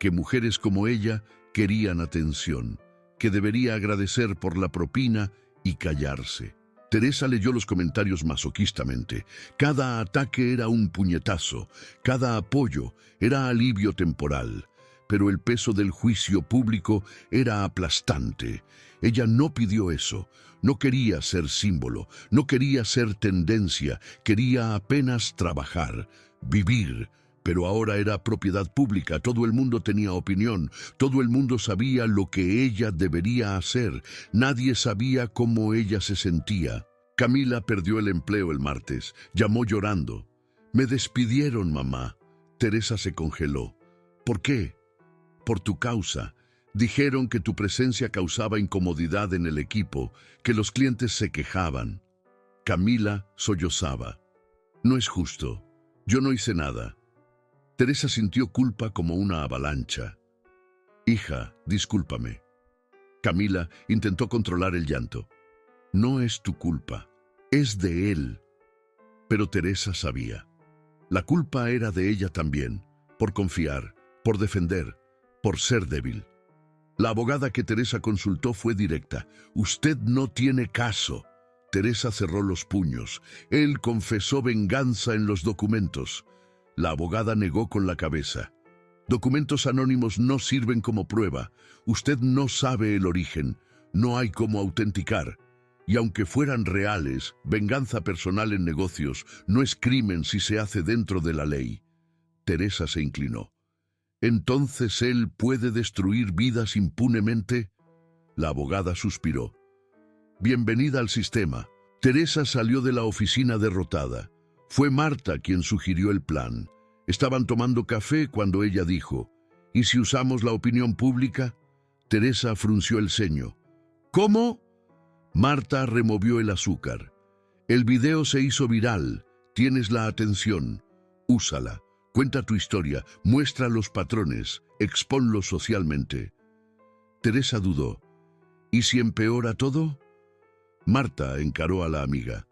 que mujeres como ella querían atención, que debería agradecer por la propina y callarse. Teresa leyó los comentarios masoquistamente. Cada ataque era un puñetazo, cada apoyo era alivio temporal. Pero el peso del juicio público era aplastante. Ella no pidió eso, no quería ser símbolo, no quería ser tendencia, quería apenas trabajar, vivir. Pero ahora era propiedad pública, todo el mundo tenía opinión, todo el mundo sabía lo que ella debería hacer, nadie sabía cómo ella se sentía. Camila perdió el empleo el martes, llamó llorando. Me despidieron, mamá. Teresa se congeló. ¿Por qué? Por tu causa. Dijeron que tu presencia causaba incomodidad en el equipo, que los clientes se quejaban. Camila sollozaba. No es justo. Yo no hice nada. Teresa sintió culpa como una avalancha. Hija, discúlpame. Camila intentó controlar el llanto. No es tu culpa, es de él. Pero Teresa sabía. La culpa era de ella también, por confiar, por defender, por ser débil. La abogada que Teresa consultó fue directa. «Usted no tiene caso». Teresa cerró los puños. Él confesó venganza en los documentos. La abogada negó con la cabeza. «Documentos anónimos no sirven como prueba. Usted no sabe el origen. No hay cómo autenticar. Y aunque fueran reales, venganza personal en negocios no es crimen si se hace dentro de la ley». Teresa se inclinó. «¿Entonces él puede destruir vidas impunemente?». La abogada suspiró. «Bienvenida al sistema». Teresa salió de la oficina derrotada. Fue Marta quien sugirió el plan. Estaban tomando café cuando ella dijo: «¿Y si usamos la opinión pública?». Teresa frunció el ceño. «¿Cómo?». Marta removió el azúcar. «El video se hizo viral. Tienes la atención. Úsala. Cuenta tu historia. Muestra los patrones. Exponlos socialmente». Teresa dudó. «¿Y si empeora todo?». Marta encaró a la amiga.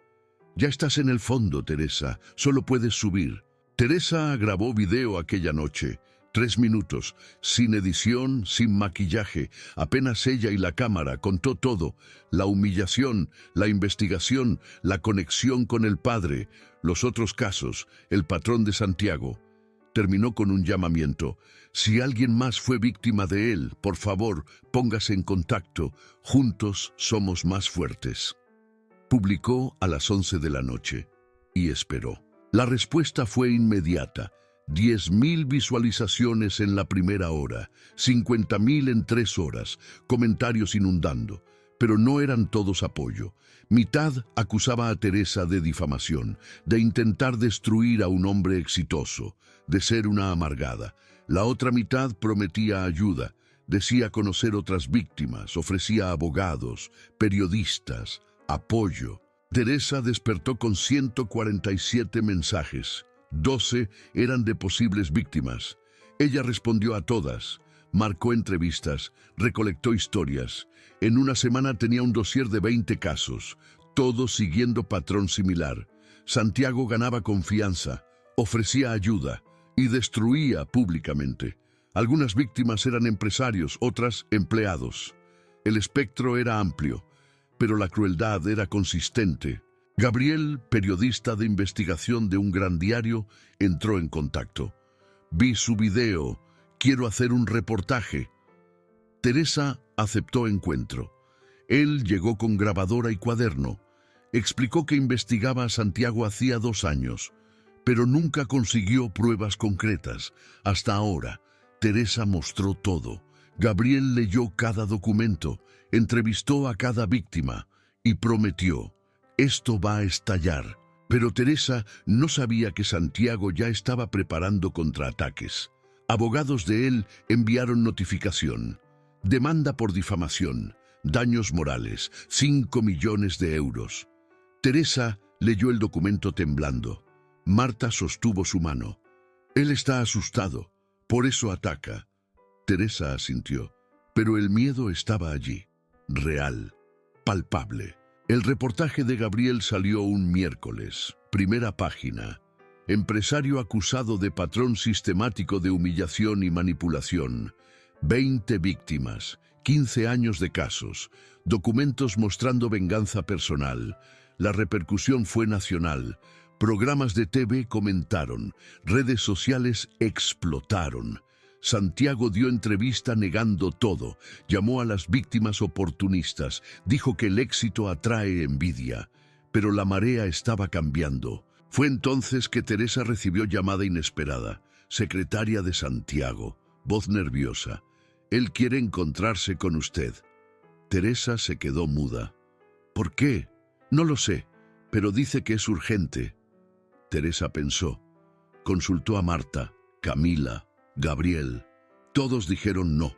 «Ya estás en el fondo, Teresa. Solo puedes subir». Teresa grabó video aquella noche. 3 minutos, sin edición, sin maquillaje, apenas ella y la cámara. Contó todo: la humillación, la investigación, la conexión con el padre, los otros casos, el patrón de Santiago. Terminó con un llamamiento: «Si alguien más fue víctima de él, por favor, póngase en contacto. Juntos somos más fuertes». Publicó a las 11 de la noche y esperó. La respuesta fue inmediata. 10.000 visualizaciones en la primera hora, 50.000 en 3 horas, comentarios inundando. Pero no eran todos apoyo. Mitad acusaba a Teresa de difamación, de intentar destruir a un hombre exitoso, de ser una amargada. La otra mitad prometía ayuda, decía conocer otras víctimas, ofrecía abogados, periodistas, apoyo. Teresa despertó con 147 mensajes. 12 eran de posibles víctimas. Ella respondió a todas, marcó entrevistas, recolectó historias. En una semana tenía un dossier de 20 casos, todos siguiendo patrón similar. Santiago ganaba confianza, ofrecía ayuda y destruía públicamente. Algunas víctimas eran empresarios, otras empleados. El espectro era amplio, pero la crueldad era consistente. Gabriel, periodista de investigación de un gran diario, entró en contacto. «Vi su video. Quiero hacer un reportaje». Teresa aceptó encuentro. Él llegó con grabadora y cuaderno. Explicó que investigaba a Santiago hacía 2 años, pero nunca consiguió pruebas concretas. Hasta ahora, Teresa mostró todo. Gabriel leyó cada documento, entrevistó a cada víctima y prometió: «Esto va a estallar». Pero Teresa no sabía que Santiago ya estaba preparando contraataques. Abogados de él enviaron notificación: demanda por difamación, daños morales, 5 millones de euros. Teresa leyó el documento temblando. Marta sostuvo su mano. «Él está asustado, por eso ataca». Teresa asintió, pero el miedo estaba allí, real, palpable. El reportaje de Gabriel salió un miércoles. Primera página. Empresario acusado de patrón sistemático de humillación y manipulación. 20 víctimas, 15 años de casos, documentos mostrando venganza personal. La repercusión fue nacional. Programas de TV comentaron, redes sociales explotaron. Santiago dio entrevista negando todo, llamó a las víctimas oportunistas, dijo que el éxito atrae envidia, pero la marea estaba cambiando. Fue entonces que Teresa recibió llamada inesperada, secretaria de Santiago, voz nerviosa. «Él quiere encontrarse con usted». Teresa se quedó muda. «¿Por qué?». «No lo sé, pero dice que es urgente». Teresa pensó. Consultó a Marta, Camila, Gabriel. Todos dijeron no,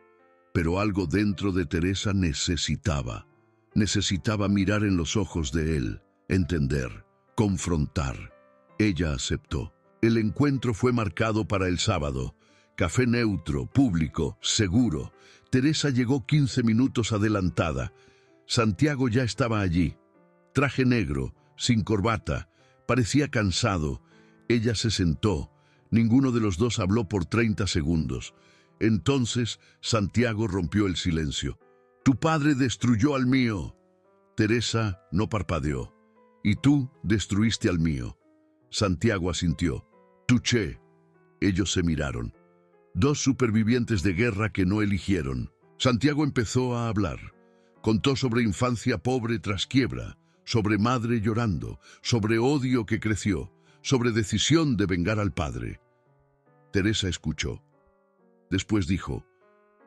pero algo dentro de Teresa necesitaba mirar en los ojos de él, entender, confrontar. Ella aceptó. El encuentro fue marcado para el sábado. Café neutro, público, seguro. Teresa llegó 15 minutos adelantada. Santiago ya estaba allí. Traje negro, sin corbata, parecía cansado. Ella se sentó. Ninguno de los dos habló por 30 segundos. Entonces Santiago rompió el silencio. Tu padre destruyó al mío. Teresa no parpadeó. Y tú destruiste al mío. Santiago asintió. Touché. Ellos se miraron. Dos supervivientes de guerra que no eligieron. Santiago empezó a hablar. Contó sobre infancia pobre tras quiebra, sobre madre llorando, sobre odio que creció, sobre decisión de vengar al padre. Teresa escuchó. Después dijo,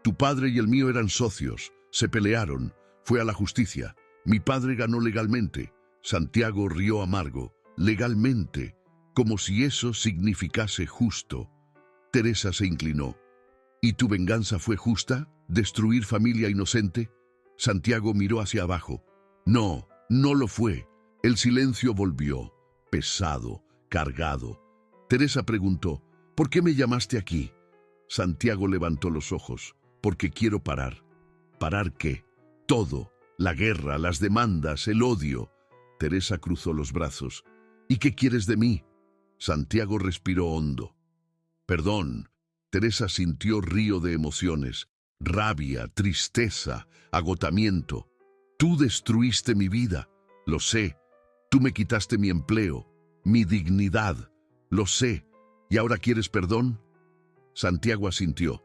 tu padre y el mío eran socios, se pelearon, fue a la justicia. Mi padre ganó legalmente. Santiago rió amargo, legalmente, como si eso significase justo. Teresa se inclinó. ¿Y tu venganza fue justa? ¿Destruir familia inocente? Santiago miró hacia abajo. No, no lo fue. El silencio volvió, pesado, cargado. Teresa preguntó, ¿por qué me llamaste aquí? Santiago levantó los ojos. Porque quiero parar. ¿Parar qué? Todo. La guerra, las demandas, el odio. Teresa cruzó los brazos. ¿Y qué quieres de mí? Santiago respiró hondo. Perdón. Teresa sintió río de emociones. Rabia, tristeza, agotamiento. Tú destruiste mi vida. Lo sé. Tú me quitaste mi empleo, mi dignidad. Lo sé. ¿Y ahora quieres perdón? Santiago asintió.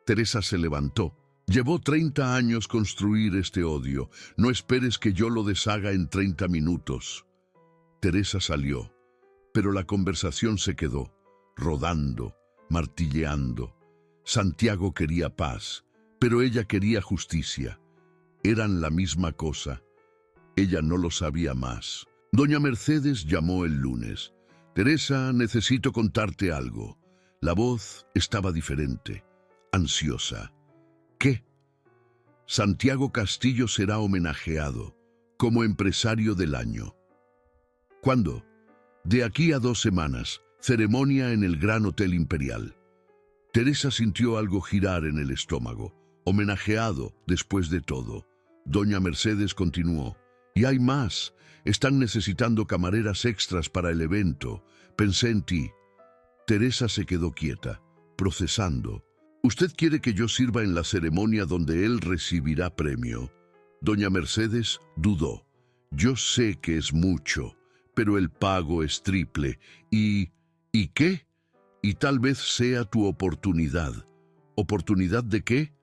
Teresa se levantó. Llevó 30 años construir este odio. No esperes que yo lo deshaga en 30 minutos. Teresa salió, pero la conversación se quedó, rodando, martilleando. Santiago quería paz, pero ella quería justicia. Eran la misma cosa. Ella no lo sabía más. Doña Mercedes llamó el lunes. Teresa, necesito contarte algo. La voz estaba diferente, ansiosa. ¿Qué? Santiago Castillo será homenajeado como empresario del año. ¿Cuándo? De aquí a 2 semanas, ceremonia en el Gran Hotel Imperial. Teresa sintió algo girar en el estómago. Homenajeado, después de todo. Doña Mercedes continuó. Y hay más. Están necesitando camareras extras para el evento. Pensé en ti. Teresa se quedó quieta, procesando. ¿Usted quiere que yo sirva en la ceremonia donde él recibirá premio? Doña Mercedes dudó. Yo sé que es mucho, pero el pago es triple. ¿Y qué? Y tal vez sea tu oportunidad. ¿Oportunidad de qué?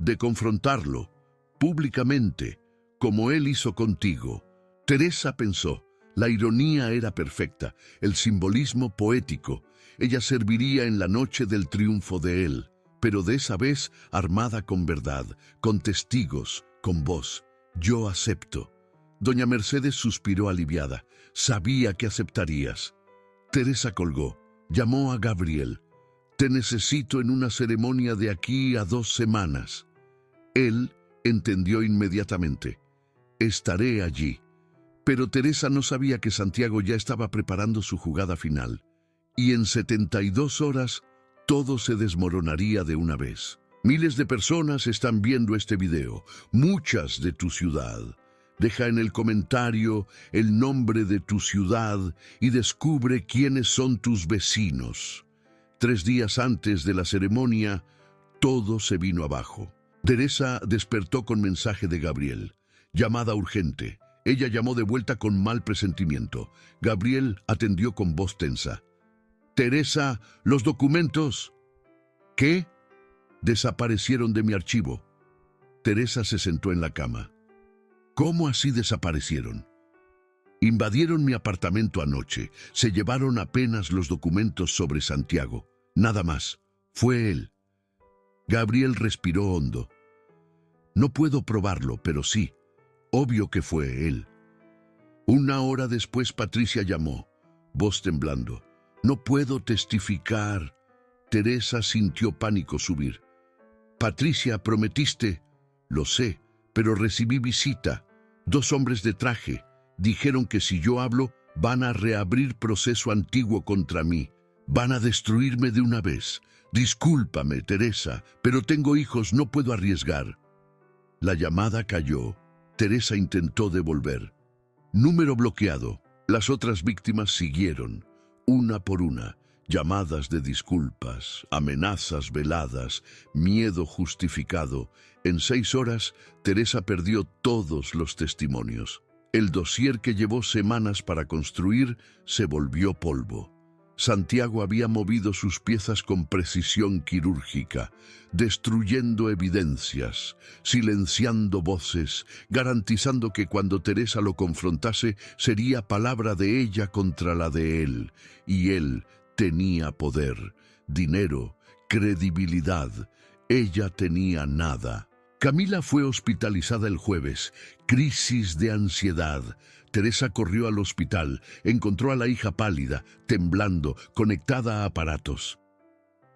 De confrontarlo, públicamente, como él hizo contigo. Teresa pensó. La ironía era perfecta, el simbolismo poético. Ella serviría en la noche del triunfo de él, pero de esa vez armada con verdad, con testigos, con voz. Yo acepto. Doña Mercedes suspiró aliviada. Sabía que aceptarías. Teresa colgó. Llamó a Gabriel. Te necesito en una ceremonia de aquí a 2 semanas. Él entendió inmediatamente. Estaré allí. Pero Teresa no sabía que Santiago ya estaba preparando su jugada final. Y en 72 horas, todo se desmoronaría de una vez. Miles de personas están viendo este video, muchas de tu ciudad. Deja en el comentario el nombre de tu ciudad y descubre quiénes son tus vecinos. 3 días antes de la ceremonia, todo se vino abajo. Teresa despertó con mensaje de Gabriel. Llamada urgente. Ella llamó de vuelta con mal presentimiento. Gabriel atendió con voz tensa. Teresa, los documentos. ¿Qué? Desaparecieron de mi archivo. Teresa se sentó en la cama. ¿Cómo así desaparecieron? Invadieron mi apartamento anoche. Se llevaron apenas los documentos sobre Santiago. Nada más. Fue él. Gabriel respiró hondo. No puedo probarlo, pero sí. Obvio que fue él. 1 hora después Patricia llamó, voz temblando. No puedo testificar. Teresa sintió pánico subir. Patricia, prometiste. Lo sé, pero recibí visita. 2 hombres de traje. Dijeron que si yo hablo, van a reabrir proceso antiguo contra mí. Van a destruirme de una vez. Discúlpame, Teresa, pero tengo hijos, no puedo arriesgar. La llamada cayó. Teresa intentó devolver. Número bloqueado. Las otras víctimas siguieron, una por una. Llamadas de disculpas, amenazas veladas, miedo justificado. En 6 horas, Teresa perdió todos los testimonios. El dossier que llevó semanas para construir se volvió polvo. Santiago había movido sus piezas con precisión quirúrgica, destruyendo evidencias, silenciando voces, garantizando que cuando Teresa lo confrontase sería palabra de ella contra la de él, y él tenía poder, dinero, credibilidad. Ella tenía nada. Camila fue hospitalizada el jueves, crisis de ansiedad. Teresa corrió al hospital, encontró a la hija pálida, temblando, conectada a aparatos.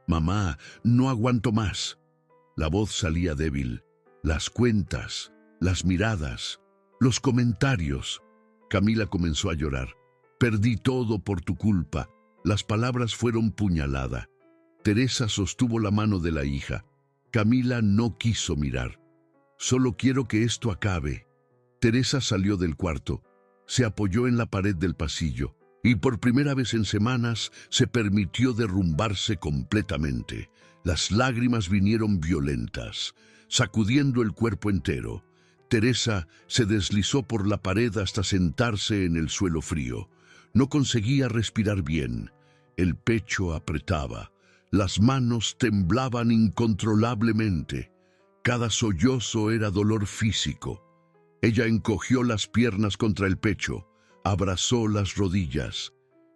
«Mamá, no aguanto más». La voz salía débil. Las cuentas, las miradas, los comentarios. Camila comenzó a llorar. «Perdí todo por tu culpa». Las palabras fueron puñalada. Teresa sostuvo la mano de la hija. Camila no quiso mirar. «Solo quiero que esto acabe». Teresa salió del cuarto. Se apoyó en la pared del pasillo y por primera vez en semanas se permitió derrumbarse completamente. Las lágrimas vinieron violentas, sacudiendo el cuerpo entero. Teresa se deslizó por la pared hasta sentarse en el suelo frío. No conseguía respirar bien. El pecho apretaba. Las manos temblaban incontrolablemente. Cada sollozo era dolor físico. Ella encogió las piernas contra el pecho, abrazó las rodillas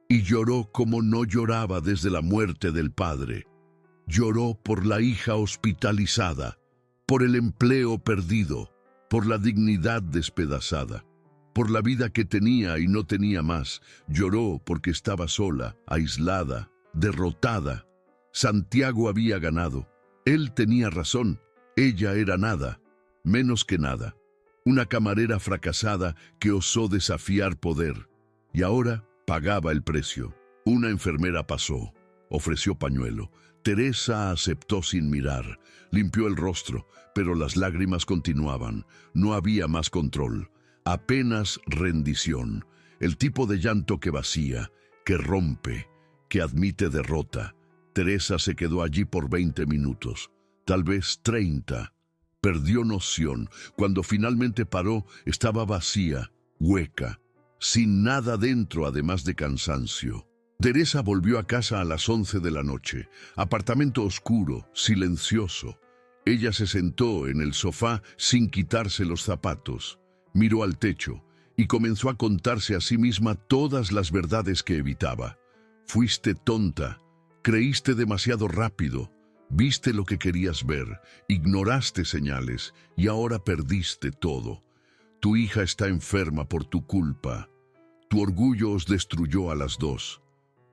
y lloró como no lloraba desde la muerte del padre. Lloró por la hija hospitalizada, por el empleo perdido, por la dignidad despedazada, por la vida que tenía y no tenía más. Lloró porque estaba sola, aislada, derrotada. Santiago había ganado. Él tenía razón. Ella era nada, menos que nada. Una camarera fracasada que osó desafiar poder. Y ahora pagaba el precio. Una enfermera pasó, ofreció pañuelo. Teresa aceptó sin mirar. Limpió el rostro, pero las lágrimas continuaban. No había más control. Apenas rendición. El tipo de llanto que vacía, que rompe, que admite derrota. Teresa se quedó allí por 20 minutos, tal vez 30. Perdió noción. Cuando finalmente paró, estaba vacía, hueca, sin nada dentro además de cansancio. Teresa volvió a casa a las 11 de la noche. Apartamento oscuro, silencioso. Ella se sentó en el sofá sin quitarse los zapatos. Miró al techo y comenzó a contarse a sí misma todas las verdades que evitaba. Fuiste tonta, creíste demasiado rápido. Viste lo que querías ver, ignoraste señales y ahora perdiste todo. Tu hija está enferma por tu culpa. Tu orgullo os destruyó a las dos.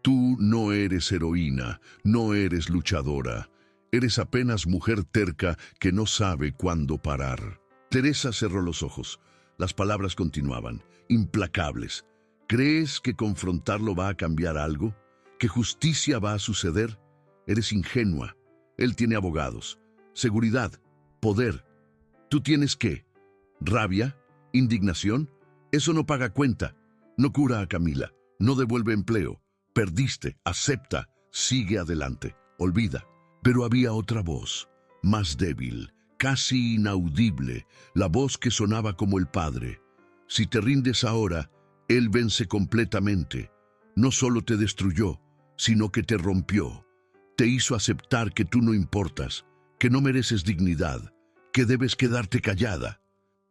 Tú no eres heroína, no eres luchadora. Eres apenas mujer terca que no sabe cuándo parar. Teresa cerró los ojos. Las palabras continuaban, implacables. ¿Crees que confrontarlo va a cambiar algo? ¿Que justicia va a suceder? Eres ingenua. Él tiene abogados, seguridad, poder. ¿Tú tienes qué? ¿Rabia? ¿Indignación? Eso no paga cuenta. No cura a Camila. No devuelve empleo. Perdiste. Acepta. Sigue adelante. Olvida. Pero había otra voz, más débil, casi inaudible, la voz que sonaba como el padre. Si te rindes ahora, él vence completamente. No solo te destruyó, sino que te rompió. Te hizo aceptar que tú no importas, que no mereces dignidad, que debes quedarte callada.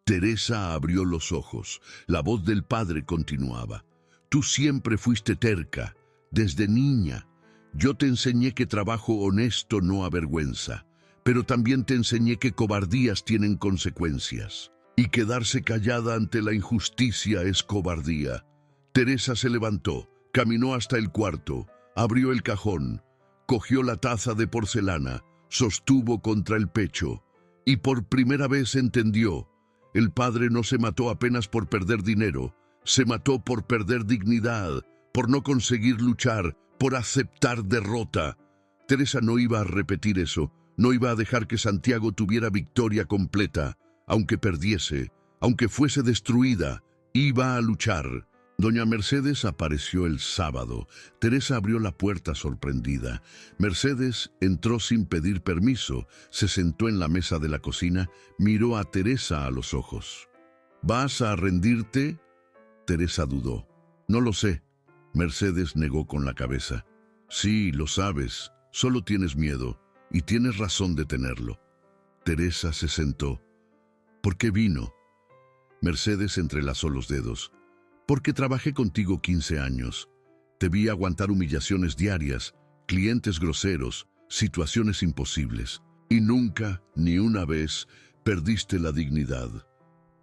Teresa abrió los ojos. La voz del padre continuaba. Tú siempre fuiste terca, desde niña. Yo te enseñé que trabajo honesto no avergüenza, pero también te enseñé que cobardías tienen consecuencias. Y quedarse callada ante la injusticia es cobardía. Teresa se levantó, caminó hasta el cuarto, abrió el cajón, cogió la taza de porcelana, sostuvo contra el pecho y por primera vez entendió. El padre no se mató apenas por perder dinero, se mató por perder dignidad, por no conseguir luchar, por aceptar derrota. Teresa no iba a repetir eso, no iba a dejar que Santiago tuviera victoria completa, aunque perdiese, aunque fuese destruida, iba a luchar. Doña Mercedes apareció el sábado. Teresa abrió la puerta sorprendida. Mercedes entró sin pedir permiso, se sentó en la mesa de la cocina, miró a Teresa a los ojos. ¿Vas a rendirte? Teresa dudó. No lo sé. Mercedes negó con la cabeza. Sí, lo sabes, solo tienes miedo, y tienes razón de tenerlo. Teresa se sentó. ¿Por qué vino? Mercedes entrelazó los dedos. Porque trabajé contigo 15 años. Te vi aguantar humillaciones diarias, clientes groseros, situaciones imposibles. Y nunca, ni una vez, perdiste la dignidad.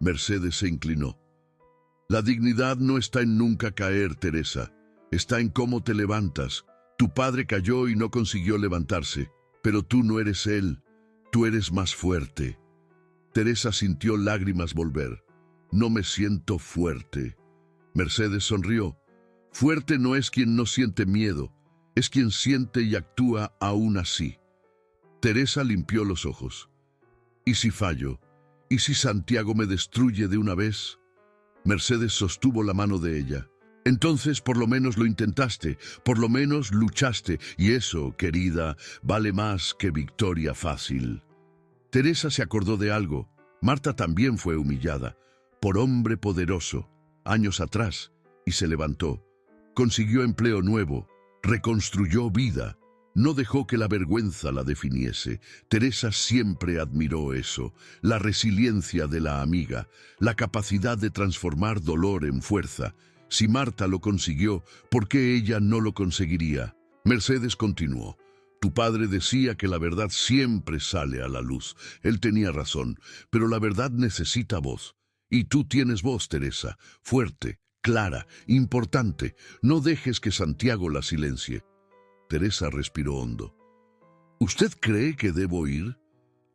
Mercedes se inclinó. La dignidad no está en nunca caer, Teresa. Está en cómo te levantas. Tu padre cayó y no consiguió levantarse, pero tú no eres él. Tú eres más fuerte. Teresa sintió lágrimas volver. No me siento fuerte. Mercedes sonrió. Fuerte no es quien no siente miedo, es quien siente y actúa aún así. Teresa limpió los ojos. ¿Y si fallo? ¿Y si Santiago me destruye de una vez? Mercedes sostuvo la mano de ella. Entonces por lo menos lo intentaste, por lo menos luchaste, y eso, querida, vale más que victoria fácil. Teresa se acordó de algo. Marta también fue humillada, por hombre poderoso, años atrás, y se levantó. Consiguió empleo nuevo, reconstruyó vida, no dejó que la vergüenza la definiese. Teresa siempre admiró eso, la resiliencia de la amiga, la capacidad de transformar dolor en fuerza. Si Marta lo consiguió, ¿por qué ella no lo conseguiría? Mercedes continuó. Tu padre decía que la verdad siempre sale a la luz. Él tenía razón, pero la verdad necesita voz. Y tú tienes voz, Teresa, fuerte, clara, importante. No dejes que Santiago la silencie. Teresa respiró hondo. ¿Usted cree que debo ir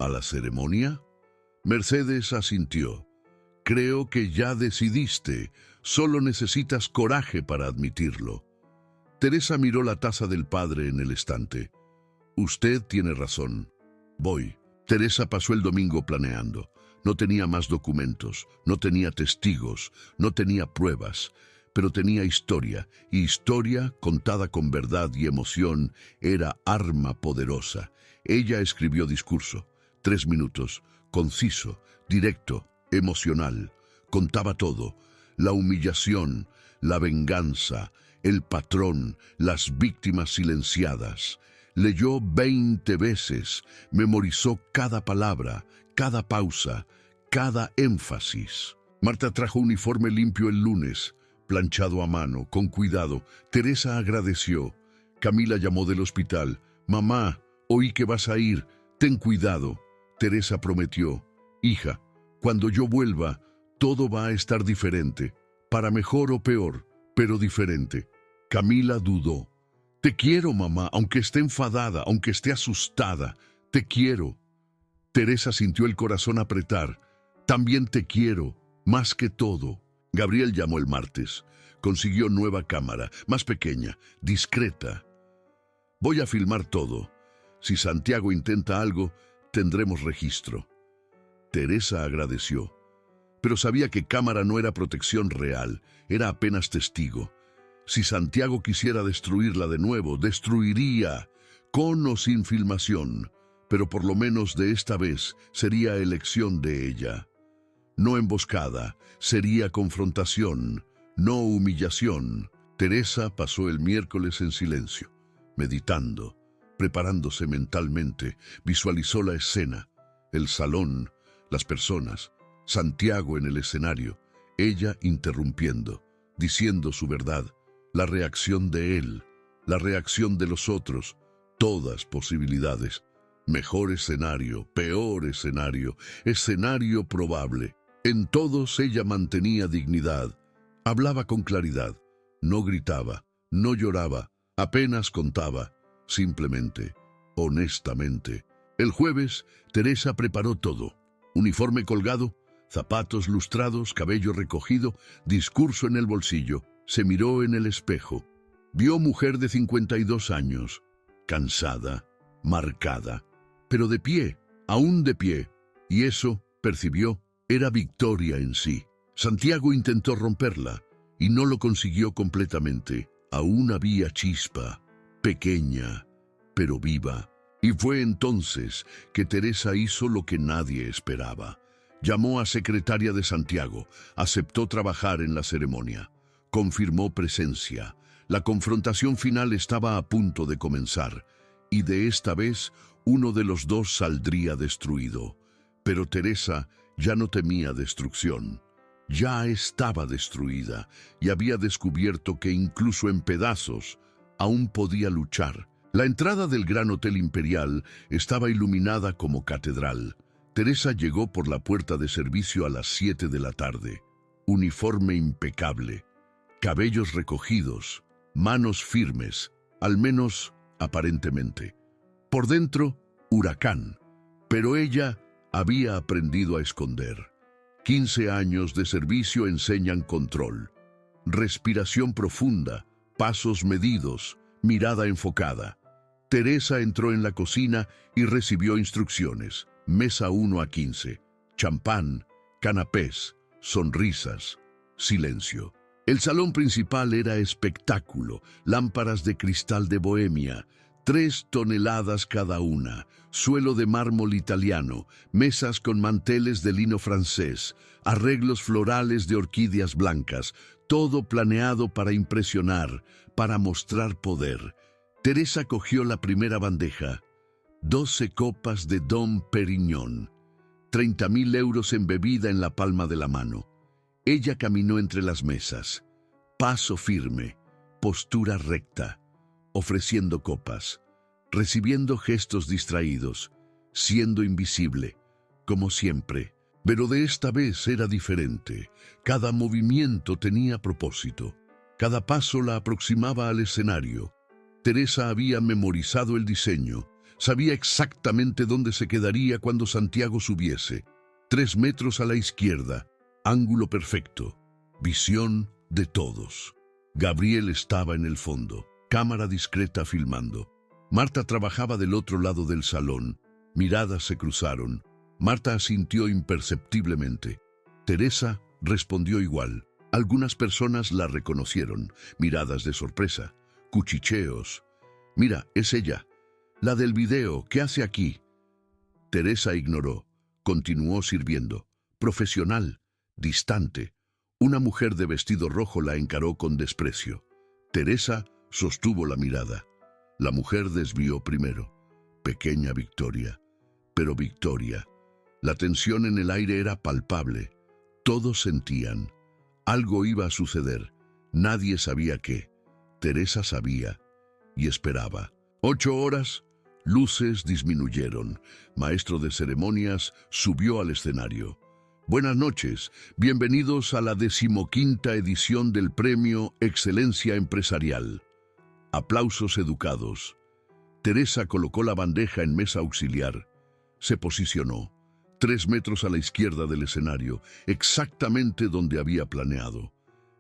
a la ceremonia? Mercedes asintió. Creo que ya decidiste. Solo necesitas coraje para admitirlo. Teresa miró la taza del padre en el estante. Usted tiene razón. Voy. Teresa pasó el domingo planeando. No tenía más documentos, no tenía testigos, no tenía pruebas, pero tenía historia, y historia, contada con verdad y emoción, era arma poderosa. Ella escribió discurso, 3 minutos, conciso, directo, emocional. Contaba todo, la humillación, la venganza, el patrón, las víctimas silenciadas. Leyó 20 veces, memorizó cada palabra, cada pausa, cada énfasis. Marta trajo uniforme limpio el lunes, planchado a mano, con cuidado. Teresa agradeció. Camila llamó del hospital. Mamá, oí que vas a ir, ten cuidado. Teresa prometió. Hija, cuando yo vuelva, todo va a estar diferente, para mejor o peor, pero diferente. Camila dudó. Te quiero, mamá, aunque esté enfadada, aunque esté asustada. Te quiero. Teresa sintió el corazón apretar. También te quiero, más que todo. Gabriel llamó el martes. Consiguió nueva cámara, más pequeña, discreta. Voy a filmar todo. Si Santiago intenta algo, tendremos registro. Teresa agradeció, pero sabía que cámara no era protección real, era apenas testigo. Si Santiago quisiera destruirla de nuevo, destruiría, con o sin filmación, pero por lo menos de esta vez sería elección de ella. No emboscada, sería confrontación, no humillación. Teresa pasó el miércoles en silencio, meditando, preparándose mentalmente, visualizó la escena, el salón, las personas, Santiago en el escenario, ella interrumpiendo, diciendo su verdad, la reacción de él, la reacción de los otros, todas posibilidades. Mejor escenario, peor escenario, escenario probable. En todos ella mantenía dignidad, hablaba con claridad, no gritaba, no lloraba, apenas contaba, simplemente, honestamente. El jueves, Teresa preparó todo. Uniforme colgado, zapatos lustrados, cabello recogido, discurso en el bolsillo. Se miró en el espejo. Vio mujer de 52 años, cansada, marcada, pero de pie, aún de pie. Y eso, percibió, era victoria en sí. Santiago intentó romperla. y no lo consiguió completamente. Aún había chispa, pequeña, pero viva. Y fue entonces que Teresa hizo lo que nadie esperaba. Llamó a secretaria de Santiago, aceptó trabajar en la ceremonia, confirmó presencia. La confrontación final estaba a punto de comenzar, y de esta vez uno de los dos saldría destruido. Pero Teresa ya no temía destrucción. Ya estaba destruida y había descubierto que incluso en pedazos aún podía luchar. La entrada del Gran Hotel Imperial estaba iluminada como catedral. Teresa llegó por la puerta de servicio a las 7 de la tarde. Uniforme impecable, cabellos recogidos, manos firmes, al menos aparentemente. Por dentro, huracán, pero ella había aprendido a esconder. 15 años de servicio enseñan control, respiración profunda, pasos medidos, mirada enfocada. Teresa entró en la cocina y recibió instrucciones. Mesa 1 a 15, champán, canapés, sonrisas, silencio. El salón principal era espectáculo, lámparas de cristal de Bohemia, 3 toneladas cada una, suelo de mármol italiano, mesas con manteles de lino francés, arreglos florales de orquídeas blancas, todo planeado para impresionar, para mostrar poder. Teresa cogió la primera bandeja, 12 copas de Dom Perignon, 30.000 euros en bebida en la palma de la mano. Ella caminó entre las mesas, paso firme, postura recta, ofreciendo copas, recibiendo gestos distraídos, siendo invisible, como siempre. Pero de esta vez era diferente. Cada movimiento tenía propósito. Cada paso la aproximaba al escenario. Teresa había memorizado el diseño. Sabía exactamente dónde se quedaría cuando Santiago subiese. 3 metros a la izquierda, ángulo perfecto, visión de todos. Gabriel estaba en el fondo, cámara discreta filmando. Marta trabajaba del otro lado del salón. Miradas se cruzaron. Marta asintió imperceptiblemente. Teresa respondió igual. Algunas personas la reconocieron. Miradas de sorpresa, cuchicheos. Mira, es ella. La del video, ¿qué hace aquí? Teresa ignoró. Continuó sirviendo. Profesional, distante. Una mujer de vestido rojo la encaró con desprecio. Teresa sostuvo la mirada. La mujer desvió primero. Pequeña victoria. Pero victoria. La tensión en el aire era palpable. Todos sentían. Algo iba a suceder. Nadie sabía qué. Teresa sabía y esperaba. 8 horas, luces disminuyeron. Maestro de ceremonias subió al escenario. Buenas noches, bienvenidos a la 15ª edición del Premio Excelencia Empresarial. Aplausos educados. Teresa colocó la bandeja en mesa auxiliar. Se posicionó, 3 metros a la izquierda del escenario, exactamente donde había planeado.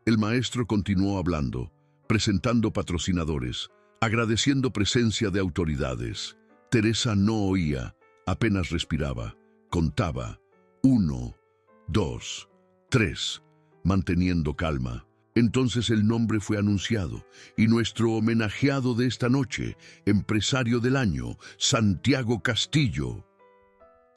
El maestro continuó hablando, presentando patrocinadores, agradeciendo presencia de autoridades. Teresa no oía, apenas respiraba, contaba, 1, 2, 3, manteniendo calma. Entonces el nombre fue anunciado, y nuestro homenajeado de esta noche, empresario del año, Santiago Castillo.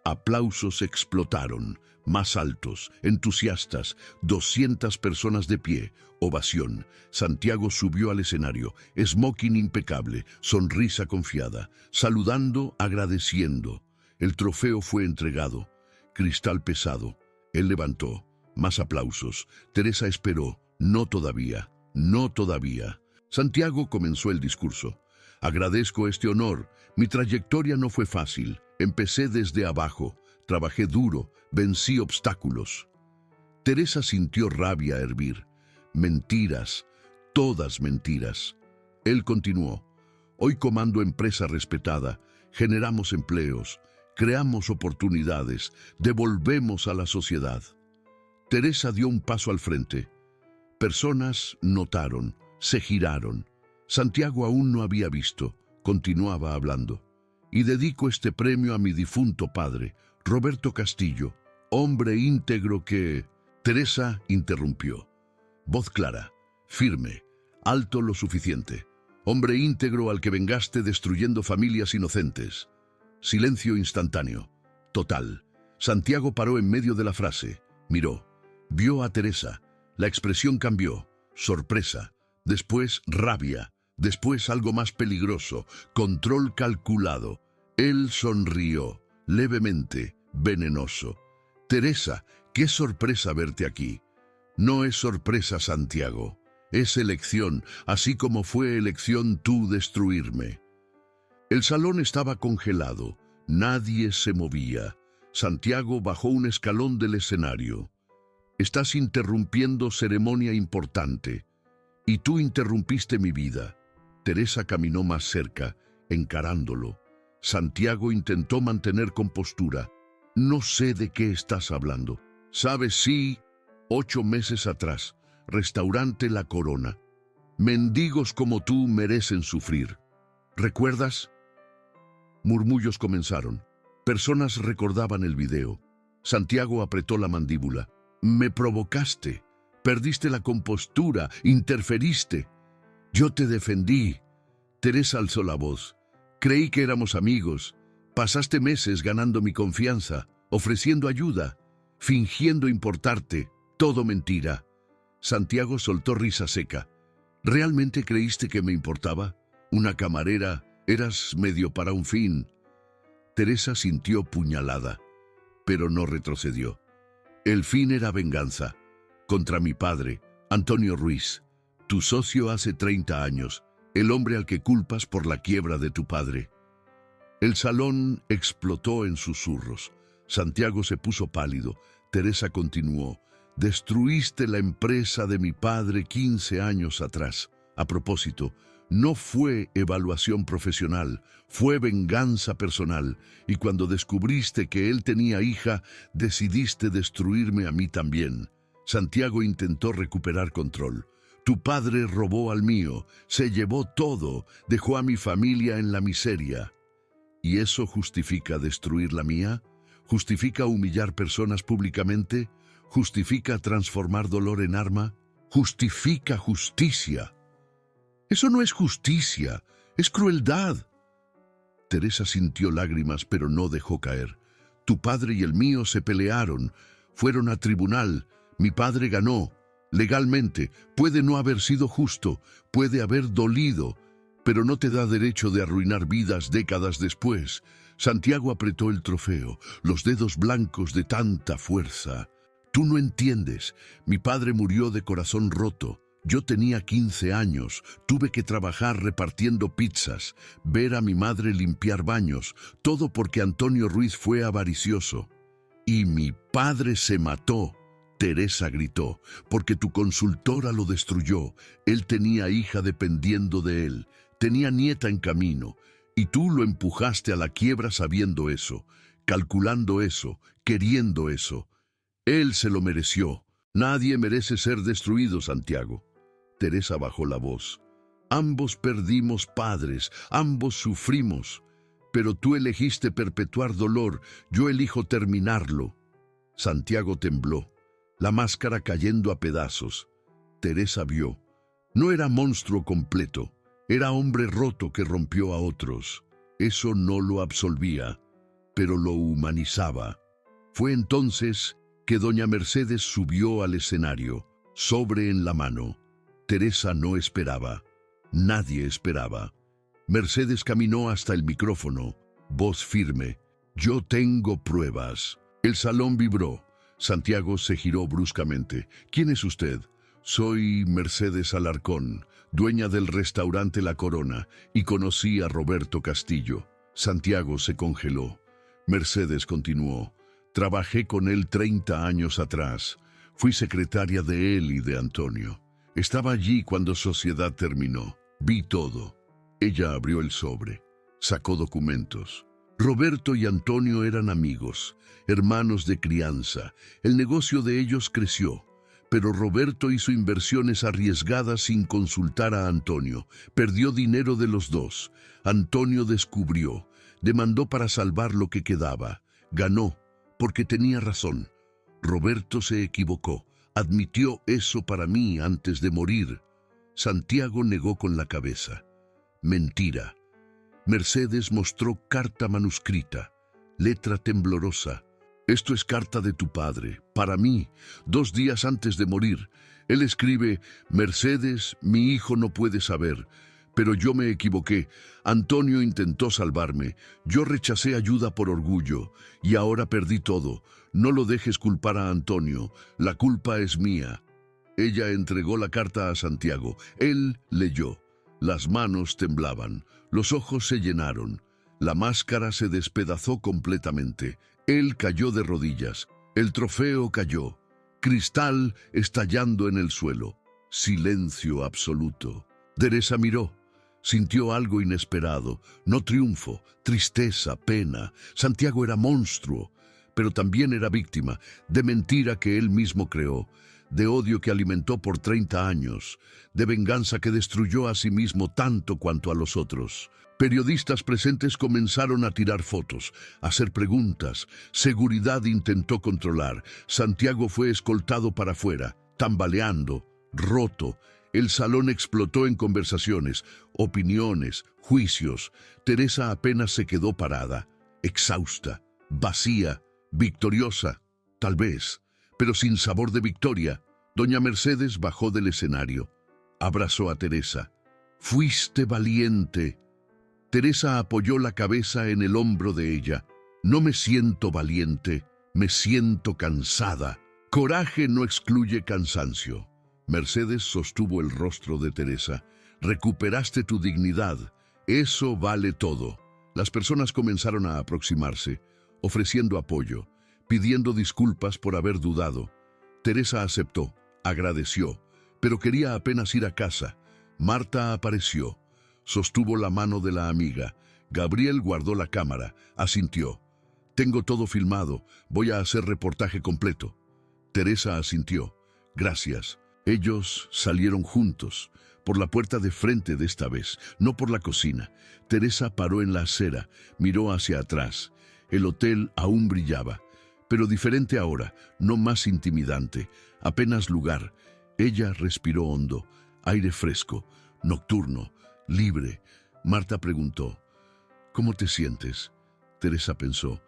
Aplausos explotaron, más altos, entusiastas, 200 personas de pie, ovación. Santiago subió al escenario, smoking impecable, sonrisa confiada, saludando, agradeciendo. El trofeo fue entregado, cristal pesado. Él levantó, más aplausos. Teresa esperó, no todavía, no todavía. Santiago comenzó el discurso. Agradezco este honor. Mi trayectoria no fue fácil. Empecé desde abajo, trabajé duro, vencí obstáculos. Teresa sintió rabia hervir. Mentiras, todas mentiras. Él continuó. Hoy comando empresa respetada, generamos empleos, creamos oportunidades, devolvemos a la sociedad. Teresa dio un paso al frente. Personas notaron, se giraron. Santiago aún no había visto, continuaba hablando. Y dedico este premio a mi difunto padre, Roberto Castillo, hombre íntegro que... Teresa interrumpió. Voz clara, firme, alto lo suficiente. Hombre íntegro al que vengaste destruyendo familias inocentes. Silencio instantáneo. Total. Santiago paró en medio de la frase. Miró. Vio a Teresa. La expresión cambió. Sorpresa. Después rabia. Después algo más peligroso. Control calculado. Él sonrió. Levemente. Venenoso. Teresa, qué sorpresa verte aquí. No es sorpresa, Santiago. Es elección, así como fue elección tú destruirme. El salón estaba congelado. Nadie se movía. Santiago bajó un escalón del escenario. Estás interrumpiendo ceremonia importante. Y tú interrumpiste mi vida. Teresa caminó más cerca, encarándolo. Santiago intentó mantener compostura. No sé de qué estás hablando. Sabes, sí, 8 meses atrás, restaurante La Corona. Mendigos como tú merecen sufrir. ¿Recuerdas? Murmullos comenzaron. Personas recordaban el video. Santiago apretó la mandíbula. Me provocaste. Perdiste la compostura. Interferiste. Yo te defendí. Teresa alzó la voz. Creí que éramos amigos. Pasaste meses ganando mi confianza, ofreciendo ayuda, fingiendo importarte. Todo mentira. Santiago soltó risa seca. ¿Realmente creíste que me importaba? Una camarera, eras medio para un fin. Teresa sintió puñalada, pero no retrocedió. El fin era venganza. Contra mi padre, Antonio Ruiz, tu socio hace 30 años, el hombre al que culpas por la quiebra de tu padre. El salón explotó en susurros. Santiago se puso pálido. Teresa continuó. Destruiste la empresa de mi padre 15 años atrás. A propósito, no fue evaluación profesional, fue venganza personal. Y cuando descubriste que él tenía hija, decidiste destruirme a mí también. Santiago intentó recuperar control. Tu padre robó al mío, se llevó todo, dejó a mi familia en la miseria. ¿Y eso justifica destruir la mía? ¿Justifica humillar personas públicamente? ¿Justifica transformar dolor en arma? ¿Justifica justicia? Eso no es justicia, es crueldad. Teresa sintió lágrimas, pero no dejó caer. Tu padre y el mío se pelearon, fueron a tribunal, mi padre ganó. Legalmente, puede no haber sido justo, puede haber dolido, pero no te da derecho de arruinar vidas décadas después. Santiago apretó el trofeo, los dedos blancos de tanta fuerza. Tú no entiendes, mi padre murió de corazón roto. Yo tenía 15 años, tuve que trabajar repartiendo pizzas, ver a mi madre limpiar baños, todo porque Antonio Ruiz fue avaricioso. Y mi padre se mató. Teresa gritó, porque tu consultora lo destruyó. Él tenía hija dependiendo de él, tenía nieta en camino, y tú lo empujaste a la quiebra sabiendo eso, calculando eso, queriendo eso. Él se lo mereció. Nadie merece ser destruido, Santiago. Teresa bajó la voz. Ambos perdimos padres, ambos sufrimos, pero tú elegiste perpetuar dolor, yo elijo terminarlo. Santiago tembló. La máscara cayendo a pedazos. Teresa vio. No era monstruo completo, era hombre roto que rompió a otros. Eso no lo absolvía, pero lo humanizaba. Fue entonces que doña Mercedes subió al escenario, sobre en la mano. Teresa no esperaba. Nadie esperaba. Mercedes caminó hasta el micrófono, voz firme. Yo tengo pruebas. El salón vibró. Santiago se giró bruscamente. ¿Quién es usted? Soy Mercedes Alarcón, dueña del restaurante La Corona, y conocí a Roberto Castillo. Santiago se congeló. Mercedes continuó. Trabajé con él 30 años atrás. Fui secretaria de él y de Antonio. Estaba allí cuando Sociedad terminó. Vi todo. Ella abrió el sobre. Sacó documentos. Roberto y Antonio eran amigos, hermanos de crianza. El negocio de ellos creció, pero Roberto hizo inversiones arriesgadas sin consultar a Antonio. Perdió dinero de los dos. Antonio descubrió, demandó para salvar lo que quedaba. Ganó, porque tenía razón. Roberto se equivocó. Admitió eso para mí antes de morir. Santiago negó con la cabeza. Mentira. Mercedes mostró carta manuscrita, letra temblorosa. Esto es carta de tu padre, para mí, 2 días antes de morir. Él escribe: Mercedes, mi hijo no puede saber, pero yo me equivoqué. Antonio intentó salvarme. Yo rechacé ayuda por orgullo y ahora perdí todo. No lo dejes culpar a Antonio. La culpa es mía. Ella entregó la carta a Santiago. Él leyó. Las manos temblaban. Los ojos se llenaron. La máscara se despedazó completamente. Él cayó de rodillas. El trofeo cayó. Cristal estallando en el suelo. Silencio absoluto. Teresa miró. Sintió algo inesperado. No triunfo, tristeza, pena. Santiago era monstruo, pero también era víctima de mentira que él mismo creó, de odio que alimentó por 30 años, de venganza que destruyó a sí mismo tanto cuanto a los otros. Periodistas presentes comenzaron a tirar fotos, a hacer preguntas. Seguridad intentó controlar. Santiago fue escoltado para afuera, tambaleando, roto. El salón explotó en conversaciones, opiniones, juicios. Teresa apenas se quedó parada, exhausta, vacía, victoriosa, tal vez, pero sin sabor de victoria. Doña Mercedes bajó del escenario. Abrazó a Teresa. «Fuiste valiente». Teresa apoyó la cabeza en el hombro de ella. «No me siento valiente, me siento cansada». Coraje no excluye cansancio. Mercedes sostuvo el rostro de Teresa. «Recuperaste tu dignidad. Eso vale todo». Las personas comenzaron a aproximarse, ofreciendo apoyo, pidiendo disculpas por haber dudado. Teresa aceptó, agradeció, pero quería apenas ir a casa. Marta apareció. Sostuvo la mano de la amiga. Gabriel guardó la cámara, asintió. «Tengo todo filmado, voy a hacer reportaje completo». Teresa asintió. «Gracias». Ellos salieron juntos, por la puerta de frente de esta vez, no por la cocina. Teresa paró en la acera, miró hacia atrás. El hotel aún brillaba, pero diferente ahora, no más intimidante, apenas lugar. Ella respiró hondo, aire fresco, nocturno, libre. Marta preguntó: «¿Cómo te sientes?» Teresa pensó: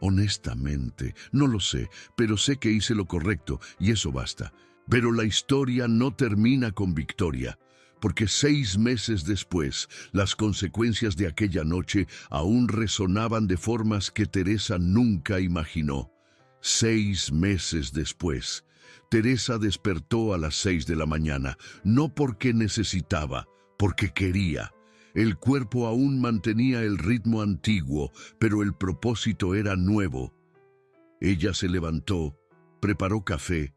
«Honestamente, no lo sé, pero sé que hice lo correcto y eso basta». Pero la historia no termina con victoria, porque 6 meses después, las consecuencias de aquella noche aún resonaban de formas que Teresa nunca imaginó. 6 meses después, Teresa despertó a las 6 de la mañana, no porque necesitaba, porque quería. El cuerpo aún mantenía el ritmo antiguo, pero el propósito era nuevo. Ella se levantó, preparó café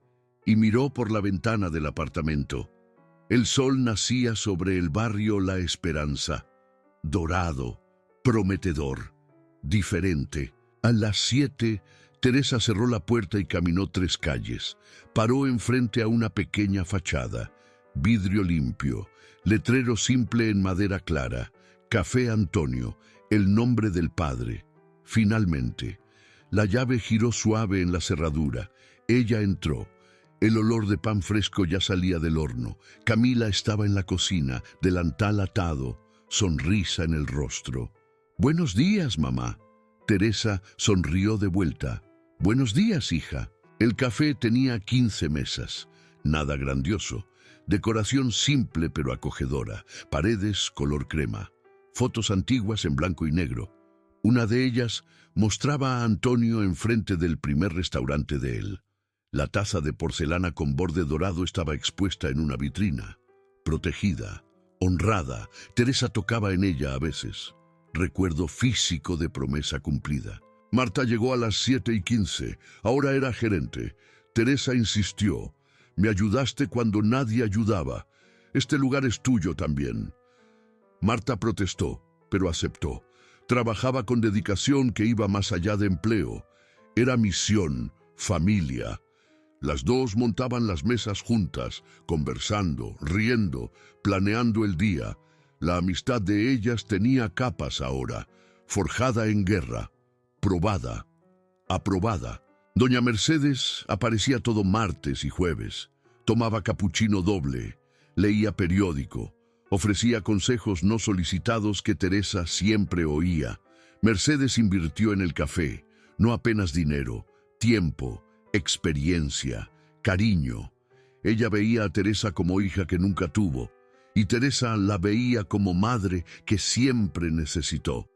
y miró por la ventana del apartamento. El sol nacía sobre el barrio La Esperanza, dorado, prometedor, diferente. A las 7, Teresa cerró la puerta y caminó 3 calles. Paró enfrente a una pequeña fachada, vidrio limpio, letrero simple en madera clara, Café Antonio, el nombre del padre. Finalmente, la llave giró suave en la cerradura. Ella entró. El olor de pan fresco ya salía del horno. Camila estaba en la cocina, delantal atado, sonrisa en el rostro. «Buenos días, mamá». Teresa sonrió de vuelta. «Buenos días, hija». El café tenía 15 mesas. Nada grandioso. Decoración simple pero acogedora. Paredes color crema. Fotos antiguas en blanco y negro. Una de ellas mostraba a Antonio enfrente del primer restaurante de él. La taza de porcelana con borde dorado estaba expuesta en una vitrina. Protegida, honrada, Teresa tocaba en ella a veces. Recuerdo físico de promesa cumplida. Marta llegó a las 7:15. Ahora era gerente. Teresa insistió: «Me ayudaste cuando nadie ayudaba. Este lugar es tuyo también». Marta protestó, pero aceptó. Trabajaba con dedicación que iba más allá de empleo. Era misión, familia. Las dos montaban las mesas juntas, conversando, riendo, planeando el día. La amistad de ellas tenía capas ahora, forjada en guerra, probada, aprobada. Doña Mercedes aparecía todo martes y jueves. Tomaba capuchino doble, leía periódico, ofrecía consejos no solicitados que Teresa siempre oía. Mercedes invirtió en el café, no apenas dinero, tiempo, experiencia, cariño. Ella veía a Teresa como hija que nunca tuvo, y Teresa la veía como madre que siempre necesitó.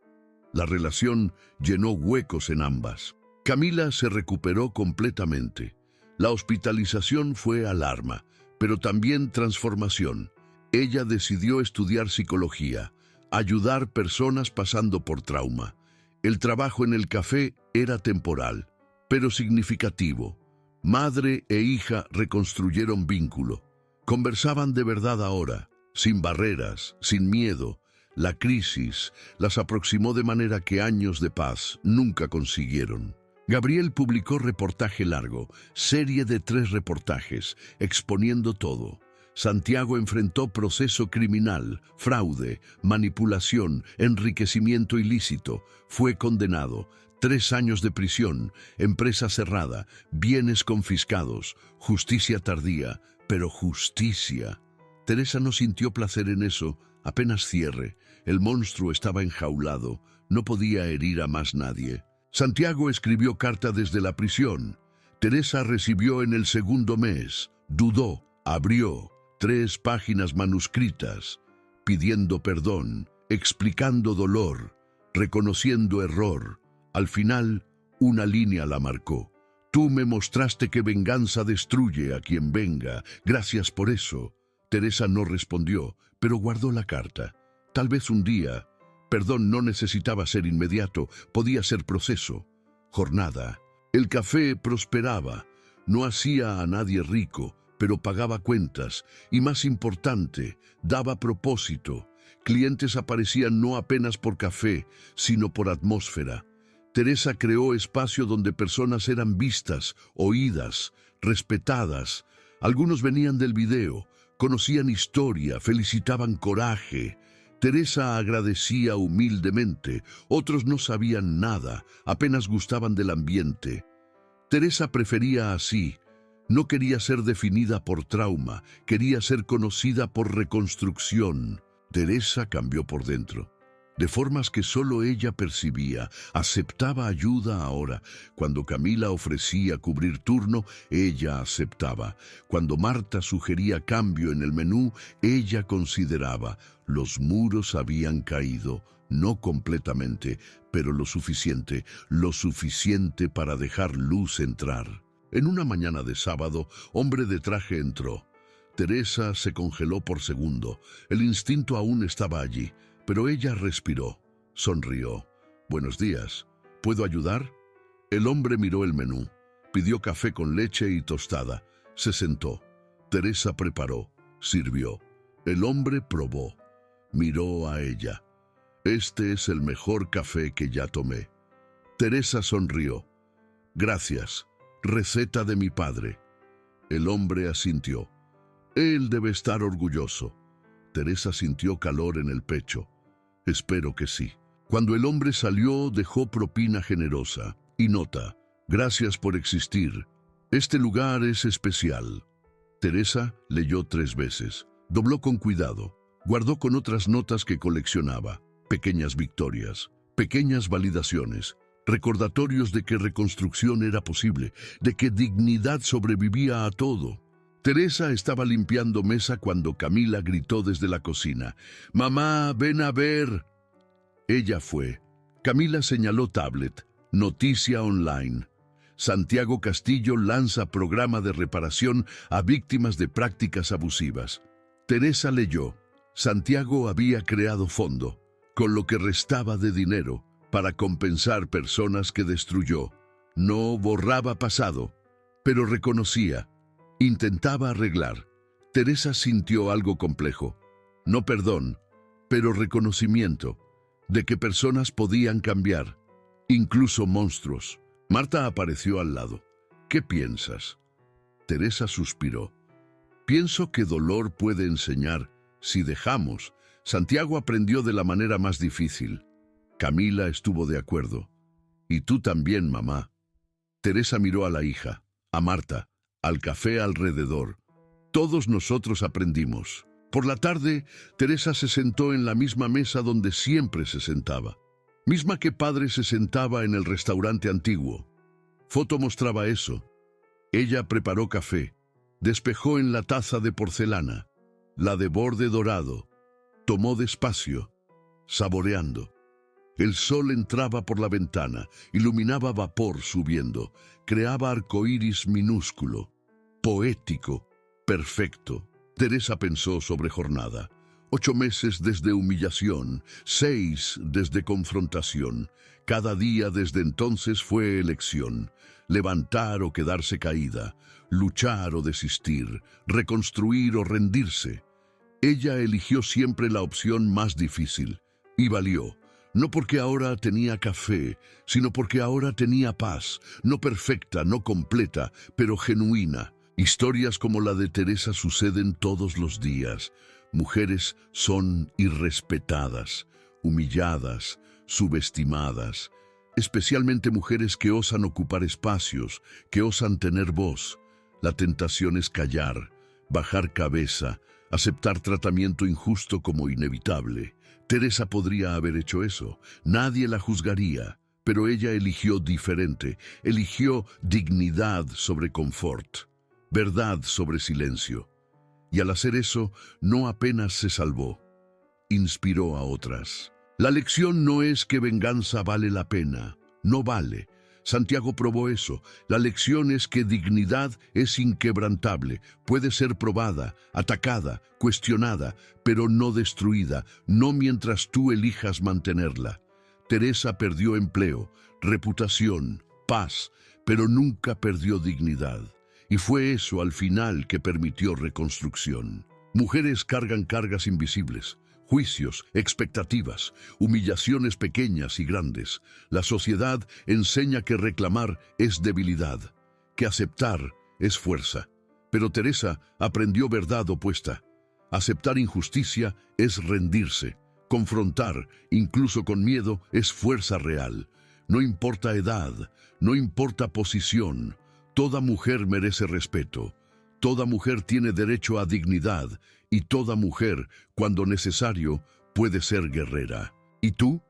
La relación llenó huecos en ambas. Camila se recuperó completamente. La hospitalización fue alarma, pero también transformación. Ella decidió estudiar psicología, ayudar personas pasando por trauma. El trabajo en el café era temporal, pero significativo. Madre e hija reconstruyeron vínculo. Conversaban de verdad ahora, sin barreras, sin miedo. La crisis las aproximó de manera que años de paz nunca consiguieron. Gabriel publicó reportaje largo, serie de 3 reportajes, exponiendo todo. Santiago enfrentó proceso criminal, fraude, manipulación, enriquecimiento ilícito. Fue condenado. 3 años de prisión, empresa cerrada, bienes confiscados, justicia tardía, pero justicia. Teresa no sintió placer en eso, apenas cierre. El monstruo estaba enjaulado, no podía herir a más nadie. Santiago escribió carta desde la prisión. Teresa recibió en el segundo mes. Dudó, abrió 3 páginas manuscritas, pidiendo perdón, explicando dolor, reconociendo error. Al final, una línea la marcó. Tú me mostraste que venganza destruye a quien venga. Gracias por eso. Teresa no respondió, pero guardó la carta. Tal vez un día. Perdón no necesitaba ser inmediato, podía ser proceso. Jornada. El café prosperaba. No hacía a nadie rico, pero pagaba cuentas. Y más importante, daba propósito. Clientes aparecían no apenas por café, sino por atmósfera. Teresa creó espacio donde personas eran vistas, oídas, respetadas. Algunos venían del video, conocían historia, felicitaban coraje. Teresa agradecía humildemente, otros no sabían nada, apenas gustaban del ambiente. Teresa prefería así, no quería ser definida por trauma, quería ser conocida por reconstrucción. Teresa cambió por dentro, de formas que solo ella percibía, aceptaba ayuda ahora. Cuando Camila ofrecía cubrir turno, ella aceptaba. Cuando Marta sugería cambio en el menú, ella consideraba. Los muros habían caído, no completamente, pero lo suficiente para dejar luz entrar. En una mañana de sábado, hombre de traje entró. Teresa se congeló por segundo. El instinto aún estaba allí, pero ella respiró, sonrió. Buenos días, ¿puedo ayudar? El hombre miró el menú, pidió café con leche y tostada. Se sentó. Teresa preparó, sirvió. El hombre probó. Miró a ella. Este es el mejor café que ya tomé. Teresa sonrió. Gracias. Receta de mi padre. El hombre asintió. Él debe estar orgulloso. Teresa sintió calor en el pecho. Espero que sí. Cuando el hombre salió, dejó propina generosa. Y nota, gracias por existir. Este lugar es especial. Teresa leyó 3 veces. Dobló con cuidado. Guardó con otras notas que coleccionaba. Pequeñas victorias, pequeñas validaciones, recordatorios de que reconstrucción era posible, de que dignidad sobrevivía a todo. Teresa estaba limpiando mesa cuando Camila gritó desde la cocina. «Mamá, ven a ver». Ella fue. Camila señaló tablet. Noticia online. Santiago Castillo lanza programa de reparación a víctimas de prácticas abusivas. Teresa leyó. Santiago había creado fondo, con lo que restaba de dinero, para compensar personas que destruyó. No borraba pasado, pero reconocía. Intentaba arreglar. Teresa sintió algo complejo. No perdón, pero reconocimiento de que personas podían cambiar, incluso monstruos. Marta apareció al lado. ¿Qué piensas? Teresa suspiró. Pienso que dolor puede enseñar si dejamos. Santiago aprendió de la manera más difícil. Camila estuvo de acuerdo. Y tú también, mamá. Teresa miró a la hija, a Marta, al café alrededor. Todos nosotros aprendimos. Por la tarde, Teresa se sentó en la misma mesa donde siempre se sentaba, misma que padre se sentaba en el restaurante antiguo. Foto mostraba eso. Ella preparó café, despejó en la taza de porcelana, la de borde dorado, tomó despacio, saboreando. El sol entraba por la ventana, iluminaba vapor subiendo, creaba arcoíris minúsculo, poético, perfecto. Teresa pensó sobre jornada. 8 meses desde humillación, 6 desde confrontación. Cada día desde entonces fue elección. Levantar o quedarse caída, luchar o desistir, reconstruir o rendirse. Ella eligió siempre la opción más difícil, y valió. No porque ahora tenía café, sino porque ahora tenía paz, no perfecta, no completa, pero genuina. Historias como la de Teresa suceden todos los días. Mujeres son irrespetadas, humilladas, subestimadas, especialmente mujeres que osan ocupar espacios, que osan tener voz. La tentación es callar, bajar cabeza, aceptar tratamiento injusto como inevitable. Teresa podría haber hecho eso, nadie la juzgaría, pero ella eligió diferente, eligió dignidad sobre confort, verdad sobre silencio. Y al hacer eso, no apenas se salvó, inspiró a otras. La lección no es que venganza vale la pena, no vale. Santiago probó eso. La lección es que dignidad es inquebrantable, puede ser probada, atacada, cuestionada, pero no destruida, no mientras tú elijas mantenerla. Teresa perdió empleo, reputación, paz, pero nunca perdió dignidad. Y fue eso al final que permitió reconstrucción. Mujeres cargan cargas invisibles, juicios, expectativas, humillaciones pequeñas y grandes. La sociedad enseña que reclamar es debilidad, que aceptar es fuerza. Pero Teresa aprendió verdad opuesta. Aceptar injusticia es rendirse. Confrontar, incluso con miedo, es fuerza real. No importa edad, no importa posición. Toda mujer merece respeto. Toda mujer tiene derecho a dignidad y toda mujer, cuando necesario, puede ser guerrera. ¿Y tú?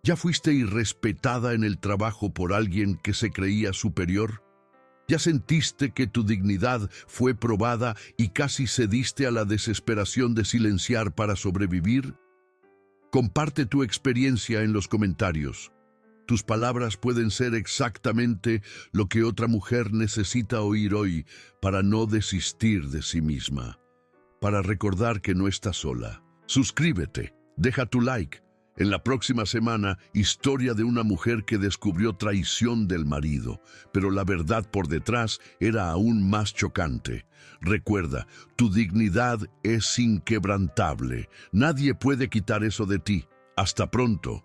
¿Ya fuiste irrespetada en el trabajo por alguien que se creía superior? ¿Ya sentiste que tu dignidad fue probada y casi cediste a la desesperación de silenciar para sobrevivir? Comparte tu experiencia en los comentarios. Tus palabras pueden ser exactamente lo que otra mujer necesita oír hoy para no desistir de sí misma, para recordar que no está sola. Suscríbete, deja tu like. En la próxima semana, historia de una mujer que descubrió traición del marido, pero la verdad por detrás era aún más chocante. Recuerda, tu dignidad es inquebrantable. Nadie puede quitar eso de ti. Hasta pronto.